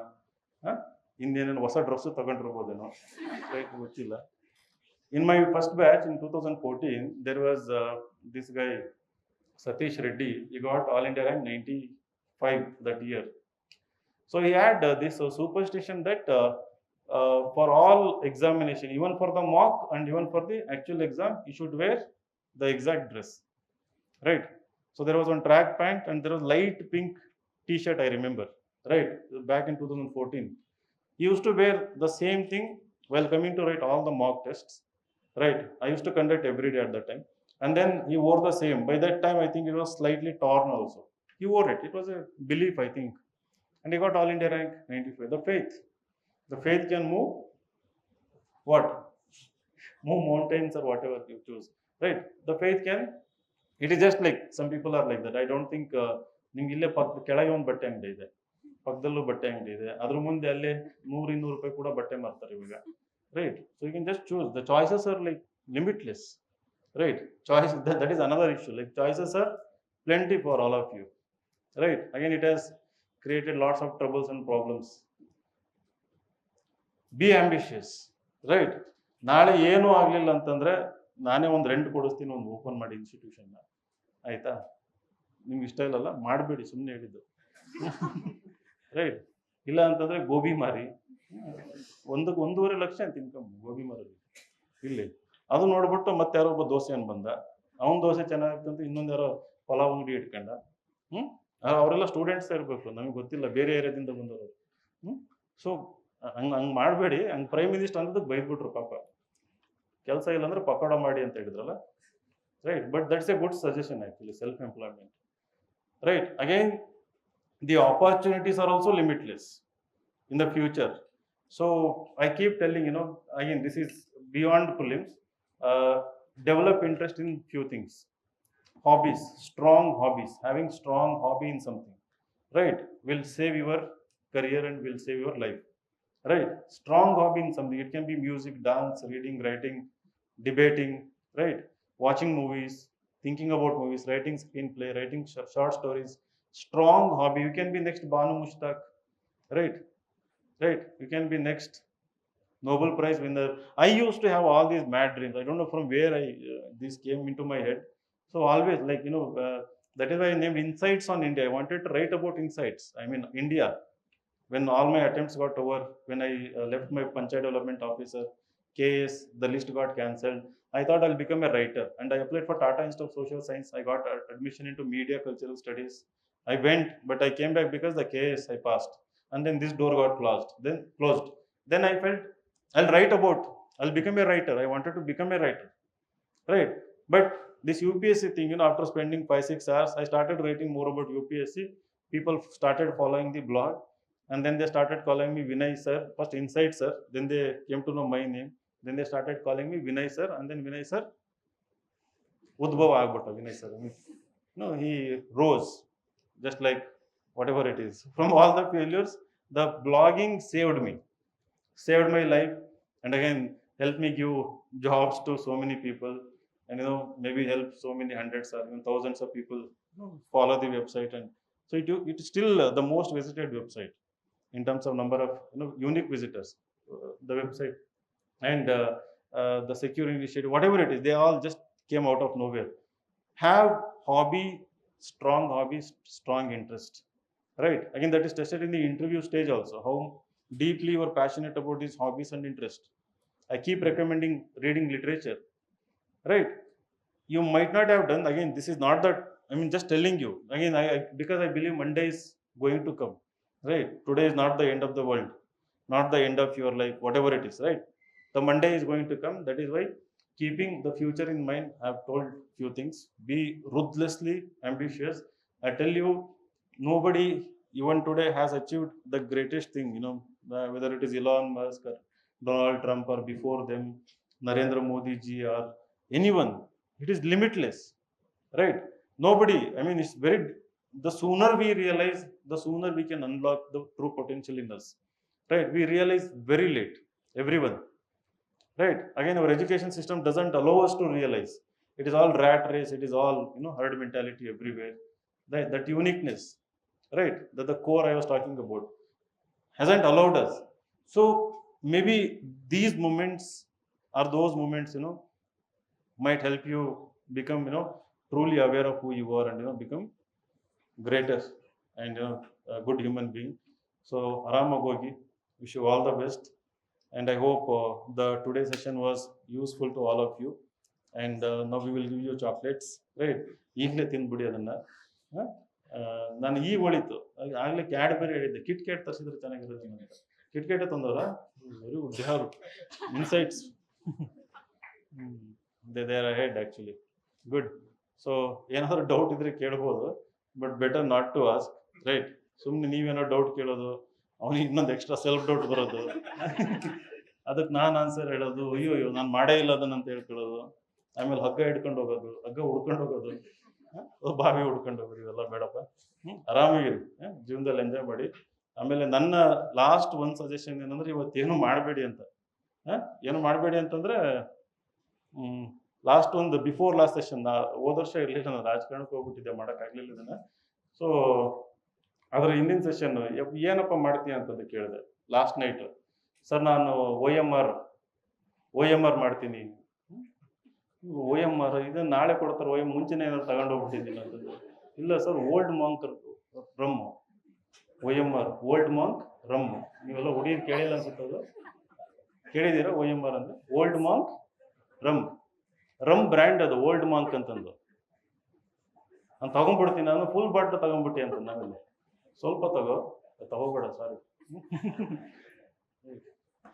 ಇನ್ನೇನೇನು ಹೊಸ dress ತಗೊಂಡಿರ್ಬೋದೇನೋ, right, ಗೊತ್ತಿಲ್ಲ. In my first batch in 2014, there was this guy Satish Reddy. He got all India rank 95 that year. So he had this superstition that for all examination, even for the mock and even for the actual exam, he should wear the exact dress, right? So there was one track pant and there was light pink t-shirt, I remember, right? Back in 2014, he used to wear the same thing while coming to write all the mock tests, right? I used to conduct every day at that time, and then he wore the same. By that time I think it was slightly torn also. He wore it, it was a belief, I think, and he got all India rank 95. The faith can move what? move mountains or whatever you choose, right? The faith can, it is just like some people are like that. I don't think ನಿಮ್ಗೆ ಇಲ್ಲೇ ಕೆಳಗೆ ಒಂದು ಬಟ್ಟೆ ಅಂಗಡಿ ಇದೆ, ಪಕ್ಕದಲ್ಲೂ ಬಟ್ಟೆ ಅಂಗಡಿ ಇದೆ, ಅದ್ರ ಮುಂದೆ ಅಲ್ಲೇ 100-200 ರೂಪಾಯಿ ಕೂಡ ಬಟ್ಟೆ ಮಾರ್ತಾರೆ ಇವಾಗ, right? So you can just choose. The choices are like limitless, right? Choice, that is another issue. Like choices are plenty for all of you, right? Again, it has created lots of troubles and problems. Be ambitious, right? ನಾಳೆ ಏನೂ ಆಗಲಿಲ್ಲ ಅಂತಂದ್ರೆ ನಾನೇ ಒಂದು rent ಕೊಡಿಸ್ತೀನಿ, ಒಂದು open ಮಾಡಿ ಇನ್ಸ್ಟಿಟ್ಯೂಷನ್ನ, ಆಯ್ತಾ? ನಿಮ್ಗೆ ಇಷ್ಟ ಇಲ್ಲಲ್ಲ, ಮಾಡಬೇಡಿ, ಸುಮ್ಮನೆ ಹೇಳಿದ್ದು, ರೈಟ್? ಇಲ್ಲ ಅಂತಂದ್ರೆ ಗೋಬಿ ಮಾರಿ, 1.5 ಲಕ್ಷ ಅಂತ ಇನ್ಕಮ್ ಗೋಬಿ ಮಾರಲ್ಲಿ ಇಲ್ಲಿ. ಅದು ನೋಡ್ಬಿಟ್ಟು ಮತ್ತೆ ಯಾರೋ ಒಬ್ಬ ದೋಸೆಯನ್ನು ಬಂದ, ಅವನ ದೋಸೆ ಚೆನ್ನಾಗಿತ್ತಂತ ಇನ್ನೊಂದು ಯಾರೋ ಪಲಾವ್ ಅಂಗಡಿ ಇಟ್ಕೊಂಡ. ಅವರೆಲ್ಲ ಸ್ಟೂಡೆಂಟ್ಸ್ ಇರಬೇಕು, ನಮಗೆ ಗೊತ್ತಿಲ್ಲ, ಬೇರೆ ಏರಿಯಾದಿಂದ ಬಂದವರು. ಸೊ ಹಂಗೆ ಮಾಡಬೇಡಿ. ಹಂಗೆ ಪ್ರೈಮ್ ಮಿನಿಸ್ಟರ್ ಅನ್ನೋದಕ್ಕೆ ಬೈದ್ಬಿಟ್ರು ಪಾಪ, ಕೆಲಸ ಇಲ್ಲ ಅಂದ್ರೆ ಪಕೋಡ ಮಾಡಿ ಅಂತ ಹೇಳಿದ್ರಲ್ಲ, right? But that's A good suggestion actually, self employment, right? Again the opportunities are also limitless in the future. So I keep telling, again, this is beyond prelims. Develop interest in few things. Hobbies, strong hobbies, having strong hobby in something, right, will save your career and will save your life, right? Strong hobby in something. It can be music, dance, reading, writing, debating, right? Watching movies, thinking about movies, writing screenplay, writing short stories. Strong hobby. You can be next Banu Mushtaq, right? Right? You can be next Nobel Prize winner. I used to have all these mad dreams. I don't know from where this came into my head. So always, like, that is why I named Insights on India. I wanted to write about insights. I mean, India. When all my attempts got over, when I left my Panchayat Development Officer, KS, the list got cancelled. I thought I'll become a writer, and I applied for Tata Institute of Social Science. I got admission into Media Cultural Studies. I went, but I came back because the KS I passed, and then this door got closed. Then I felt I'll become a writer. I wanted to become a writer, right? But this UPSC thing, after spending 5-6 hours, I started writing more about UPSC. People started following the blog, and then they started calling me Vinay Sir. First Insights Sir, then they came to know my name. Then they started calling me Vinay Sir, and then Vinay Sir, Udbhav Agbutta, Vinay Sir. He rose. Just like whatever it is. From all the failures, the blogging saved me, saved my life, and again helped me give jobs to so many people, and maybe help so many hundreds or even thousands of people follow the website. And so it is still the most visited website in terms of number of unique visitors. The website and the secure initiative, whatever it is, they all just came out of nowhere. Have hobby. Strong hobbies, strong interest, right? Again, that is tested in the interview stage also, how deeply you are passionate about these hobbies and interest. I keep recommending reading literature, right? You might not have done, again, this is not that, just telling you, again, because I believe Monday is going to come, right? Today is not the end of the world, not the end of your life, whatever it is, right? The Monday is going to come. That is why, keeping the future in mind, I have told few things. Be ruthlessly ambitious. I tell you, nobody even today has achieved the greatest thing, whether it is Elon Musk or Donald Trump or before them, Narendra Modi ji or anyone. It is limitless, right? Nobody, it's the sooner we realize, the sooner we can unlock the true potential in us, right? We realize very late, everyone. Right? Again, our education system doesn't allow us to realize. It is all rat race. It is all herd mentality everywhere. That uniqueness, right? That the core I was talking about hasn't allowed us. So maybe these moments are those moments might help you become truly aware of who you are and become greater and a good human being. So Aramagogi, wish you all the best. And I hope the today's session was useful to all of you. And now we will give you chocolates, right? ಈಗಲೇ ತಿಂದ್ಬಿಡಿ ಅದನ್ನ. ನಾನು ಈಗ ಹೊಳಿತು, ಆಗಲೇ Cadbury ಹೇಳಿದ್ದೆ, kit cat ತರಿಸಿದ್ರೆ ಚೆನ್ನಾಗಿರುತ್ತೆ ಅಂತ. Kit ಕ್ಯಾಟೇ ತಂದವರ? Very good, they are insights. They are ahead actually. Good. So ಏನಾದರೂ ಡೌಟ್ ಇದ್ರೆ ಕೇಳ್ಬೋದು, but better not to ask, right? ಸುಮ್ಮನೆ ನೀವೇನೋ ಡೌಟ್ ಕೇಳೋದು, ಅವನಿಗೆ ಇನ್ನೊಂದು ಎಕ್ಸ್ಟ್ರಾ ಸೆಲ್ಫ್ ಡೌಟ್ ಬರೋದು, ಅದಕ್ಕೆ ನಾನು ಆನ್ಸರ್ ಹೇಳೋದು, ಅಯ್ಯೋ ಅಯ್ಯೋ ನಾನು ಮಾಡೇ ಇಲ್ಲ ಅದನ್ನ ಅಂತ ಹೇಳ್ಕೊಳ್ಳೋದು. ಆಮೇಲೆ ಹಗ್ಗ ಹಿಡ್ಕೊಂಡು ಹೋಗೋದು, ಹಗ್ಗ ಹುಡ್ಕೊಂಡು ಹೋಗೋದು, ಬಾವಿ ಹುಡ್ಕೊಂಡು ಹೋಗೋದು, ಇವೆಲ್ಲ ಬೇಡಪ್ಪ. ಆರಾಮಾಗಿರಿ, ಜೀವನದಲ್ಲಿ ಎಂಜಾಯ್ ಮಾಡಿ. ಆಮೇಲೆ ನನ್ನ ಲಾಸ್ಟ್ ಒಂದು ಸಜೆಷನ್ ಏನಂದ್ರೆ, ಇವತ್ತೇನು ಮಾಡಬೇಡಿ ಅಂತ. ಏನು ಮಾಡಬೇಡಿ ಅಂತಂದ್ರೆ, ಲಾಸ್ಟ್ ಒಂದು ಬಿಫೋರ್ ಲಾಸ್ಟ್ ಸೆಷನ್, ಹೋದ ವರ್ಷ ಇರಲಿಲ್ಲ, ನಾನು ರಾಜಕಾರಣಕ್ಕೆ ಹೋಗ್ಬಿಟ್ಟಿದ್ದೆ, ಮಾಡೋಕ್ಕಾಗಲಿಲ್ಲ ಇದನ್ನ. ಸೊ ಅದರ ಹಿಂದಿನ ಸೆಷನ್ ಏನಪ್ಪ ಮಾಡ್ತೀಯ ಅಂತಂದು ಕೇಳಿದೆ ಲಾಸ್ಟ್ ನೈಟ್. ಸರ್ ನಾನು ಒ ಎಮ್ ಆರ್ ಮಾಡ್ತೀನಿ. ಒ ಎಮ್ ಆರ್ ಇದನ್ನ ನಾಳೆ ಕೊಡ್ತಾರೆ, ಮುಂಚೆನೇ ಏನಾದ್ರು ತಗೊಂಡು ಹೋಗ್ಬಿಟ್ಟಿದ್ದೀನಿ ಅಂತಂದು. ಇಲ್ಲ sir, Old Monk rum, O M R Old Monk rum. ನೀವೆಲ್ಲ ಹುಡುಗಿರು ಕೇಳಿಲ್ಲ ಅನ್ಸುತ್ತದು, ಕೇಳಿದ್ದೀರಾ? ಒ ಎಮ್ ಆರ್ ಅಂದ್ರೆ ಓಲ್ಡ್ ಮಾಂಕ್ ರಮ್ ಬ್ರ್ಯಾಂಡ್, ಅದು ಓಲ್ಡ್ ಮಾಂಕ್ ಅಂತಂದು. ನಾನು ತಗೊಂಡ್ಬಿಡ್ತೀನಿ, ನಾನು ಫುಲ್ ಬಾಟ್ಲ್ ತಗೊಂಡ್ಬಿಟ್ಟಿ ಅಂತ. ನಾವೆಲ್ಲ ಸ್ವಲ್ಪ ತಗೋಬೇಡ, ಸಾರಿ.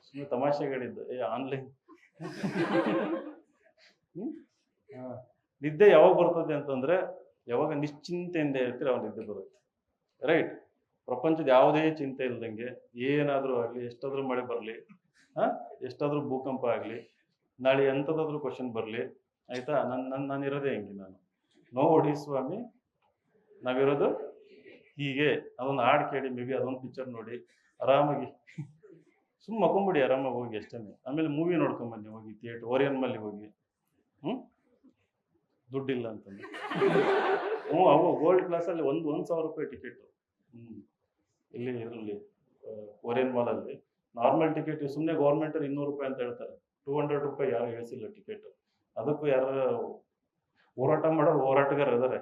ಸುಮ್ಮನೆ ತಮಾಷೆಗೆ ಹೇಳಿದ್ದು. ಆನ್ಲೈನ್ ನಿದ್ದೆ ಯಾವಾಗ ಬರ್ತದೆ ಅಂತಂದ್ರೆ, ಯಾವಾಗ ನಿಶ್ಚಿಂತೆಯಿಂದ ಇರ್ತೀರ ಅವಾಗ ನಿದ್ದೆ ಬರುತ್ತೆ, ರೈಟ್? ಪ್ರಪಂಚದ ಯಾವುದೇ ಚಿಂತೆ ಇಲ್ದಂಗೆ, ಏನಾದರೂ ಆಗಲಿ, ಎಷ್ಟಾದ್ರೂ ಮಳೆ ಬರಲಿ, ಎಷ್ಟಾದ್ರೂ ಭೂಕಂಪ ಆಗಲಿ, ನಾಳೆ ಎಂಥದಾದ್ರೂ ಕ್ವಶನ್ ಬರಲಿ, ಆಯ್ತಾ, ನಾನಿರೋದೇ ಹೆಂಗೆ, ನಾನು ನೋಡಿ ಸ್ವಾಮಿ, ನಾವಿರೋದು ಹೀಗೆ. ಅದೊಂದು ಹಾಡು ಕೇಳಿ, ಮೇ ಬಿ ಅದೊಂದು ಪಿಕ್ಚರ್ ನೋಡಿ, ಆರಾಮಾಗಿ ಸುಮ್ಮ ಮಕ್ಕೊಂಬಿಡಿ, ಆರಾಮಾಗಿ ಹೋಗಿ ಅಷ್ಟೇ. ಆಮೇಲೆ ಮೂವಿ ನೋಡ್ಕೊಂಬನ್ನಿ ಹೋಗಿ, ಥಿಯೇಟರ್ ಓರಿಯನ್ ಮಲ್ಲಿ ಹೋಗಿ. ದುಡ್ಡಿಲ್ಲ ಅಂತಂದ್ರೆ ಅವು ಗೋಲ್ಡ್ ಕ್ಲಾಸಲ್ಲಿ ಒಂದು 1,000 ರೂಪಾಯಿ ಟಿಕೆಟ್. ಇಲ್ಲಿ ಓರಿಯನ್ ಮಾಲಲ್ಲಿ ನಾರ್ಮಲ್ ಟಿಕೆಟ್ ಸುಮ್ಮನೆ ಗೌರ್ಮೆಂಟ್ 200 ರೂಪಾಯಿ ಅಂತ ಹೇಳ್ತಾರೆ. 200 ರೂಪಾಯಿ ಯಾರು ಹೇಳಿಸಿಲ್ಲ ಟಿಕೆಟ್. ಅದಕ್ಕೂ ಯಾರು ಹೋರಾಟ ಮಾಡೋರು, ಹೋರಾಟಗಾರ ಇದಾರೆ,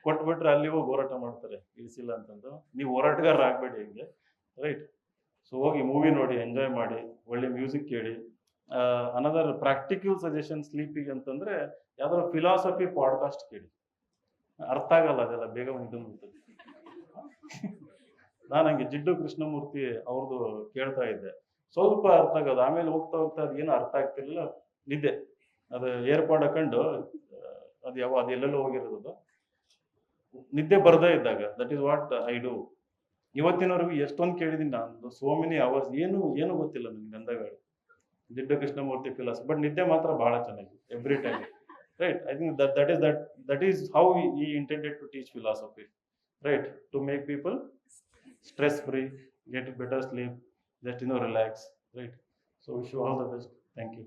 ಕೊಟ್ಬಿಟ್ರೆ ಅಲ್ಲಿ ಹೋಗಿ ಹೋರಾಟ ಮಾಡ್ತಾರೆ ಇಳಿಸಿಲ್ಲ ಅಂತಂದು. ನೀವು ಹೋರಾಟಗಾರ ಆಗ್ಬೇಡಿ ಹಿಂಗೆ, ರೈಟ್? ಸೊ ಹೋಗಿ ಮೂವಿ ನೋಡಿ, ಎಂಜಾಯ್ ಮಾಡಿ, ಒಳ್ಳೆ ಮ್ಯೂಸಿಕ್ ಕೇಳಿ. ಅನದರ್ ಪ್ರಾಕ್ಟಿಕಲ್ ಸಜೆಷನ್ ಸ್ಲೀಪಿಗೆ ಅಂತಂದ್ರೆ, ಯಾವ್ದಾದ್ರು ಫಿಲಾಸಫಿ ಪಾಡ್ಕಾಸ್ಟ್ ಕೇಳಿ. ಅರ್ಥ ಆಗಲ್ಲ ಅದೆಲ್ಲ, ಬೇಗ ಇದು ಮಾಡ್ತದೆ. ನಾನು ಹಂಗೆ ಜಿಡ್ಡು ಕೃಷ್ಣಮೂರ್ತಿ ಅವ್ರದ್ದು ಕೇಳ್ತಾ ಇದ್ದೆ, ಸ್ವಲ್ಪ ಅರ್ಥ ಆಗೋದು. ಆಮೇಲೆ ಹೋಗ್ತಾ ಅದು ಏನು ಅರ್ಥ ಆಗ್ತಿರ್ಲಿಲ್ಲ, ನಿದ್ದೆ. ಅದು ಏರ್ಪಾಡ್ ಹಾಕೊಂಡು ಅದು ಎಲ್ಲೆಲ್ಲೋ ಹೋಗಿರೋದು, ನಿದ್ದೆ ಬರ್ದೇ ಇದ್ದಾಗ. That is what I do. ಇವತ್ತಿನವರೆಗೂ ಎಷ್ಟೊಂದು ಕೇಳಿದೀನಿ ನಾನು, ಸೋ ಮೆನಿ ಅವರ್ಸ್, ಏನು ಗೊತ್ತಿಲ್ಲ ನನಗೆ ಅಂದಾಗ ಜಿಡ್ಡು ಕೃಷ್ಣಮೂರ್ತಿ ಫಿಲಾಸಫಿ. ಬಟ್ ನಿದ್ದೆ ಮಾತ್ರ ಬಹಳ ಚೆನ್ನಾಗಿ, every time, right? I think that is how he intended to teach philosophy, right? To make people stress free, get better sleep, just relax, right? So wish you all the best. Thank you.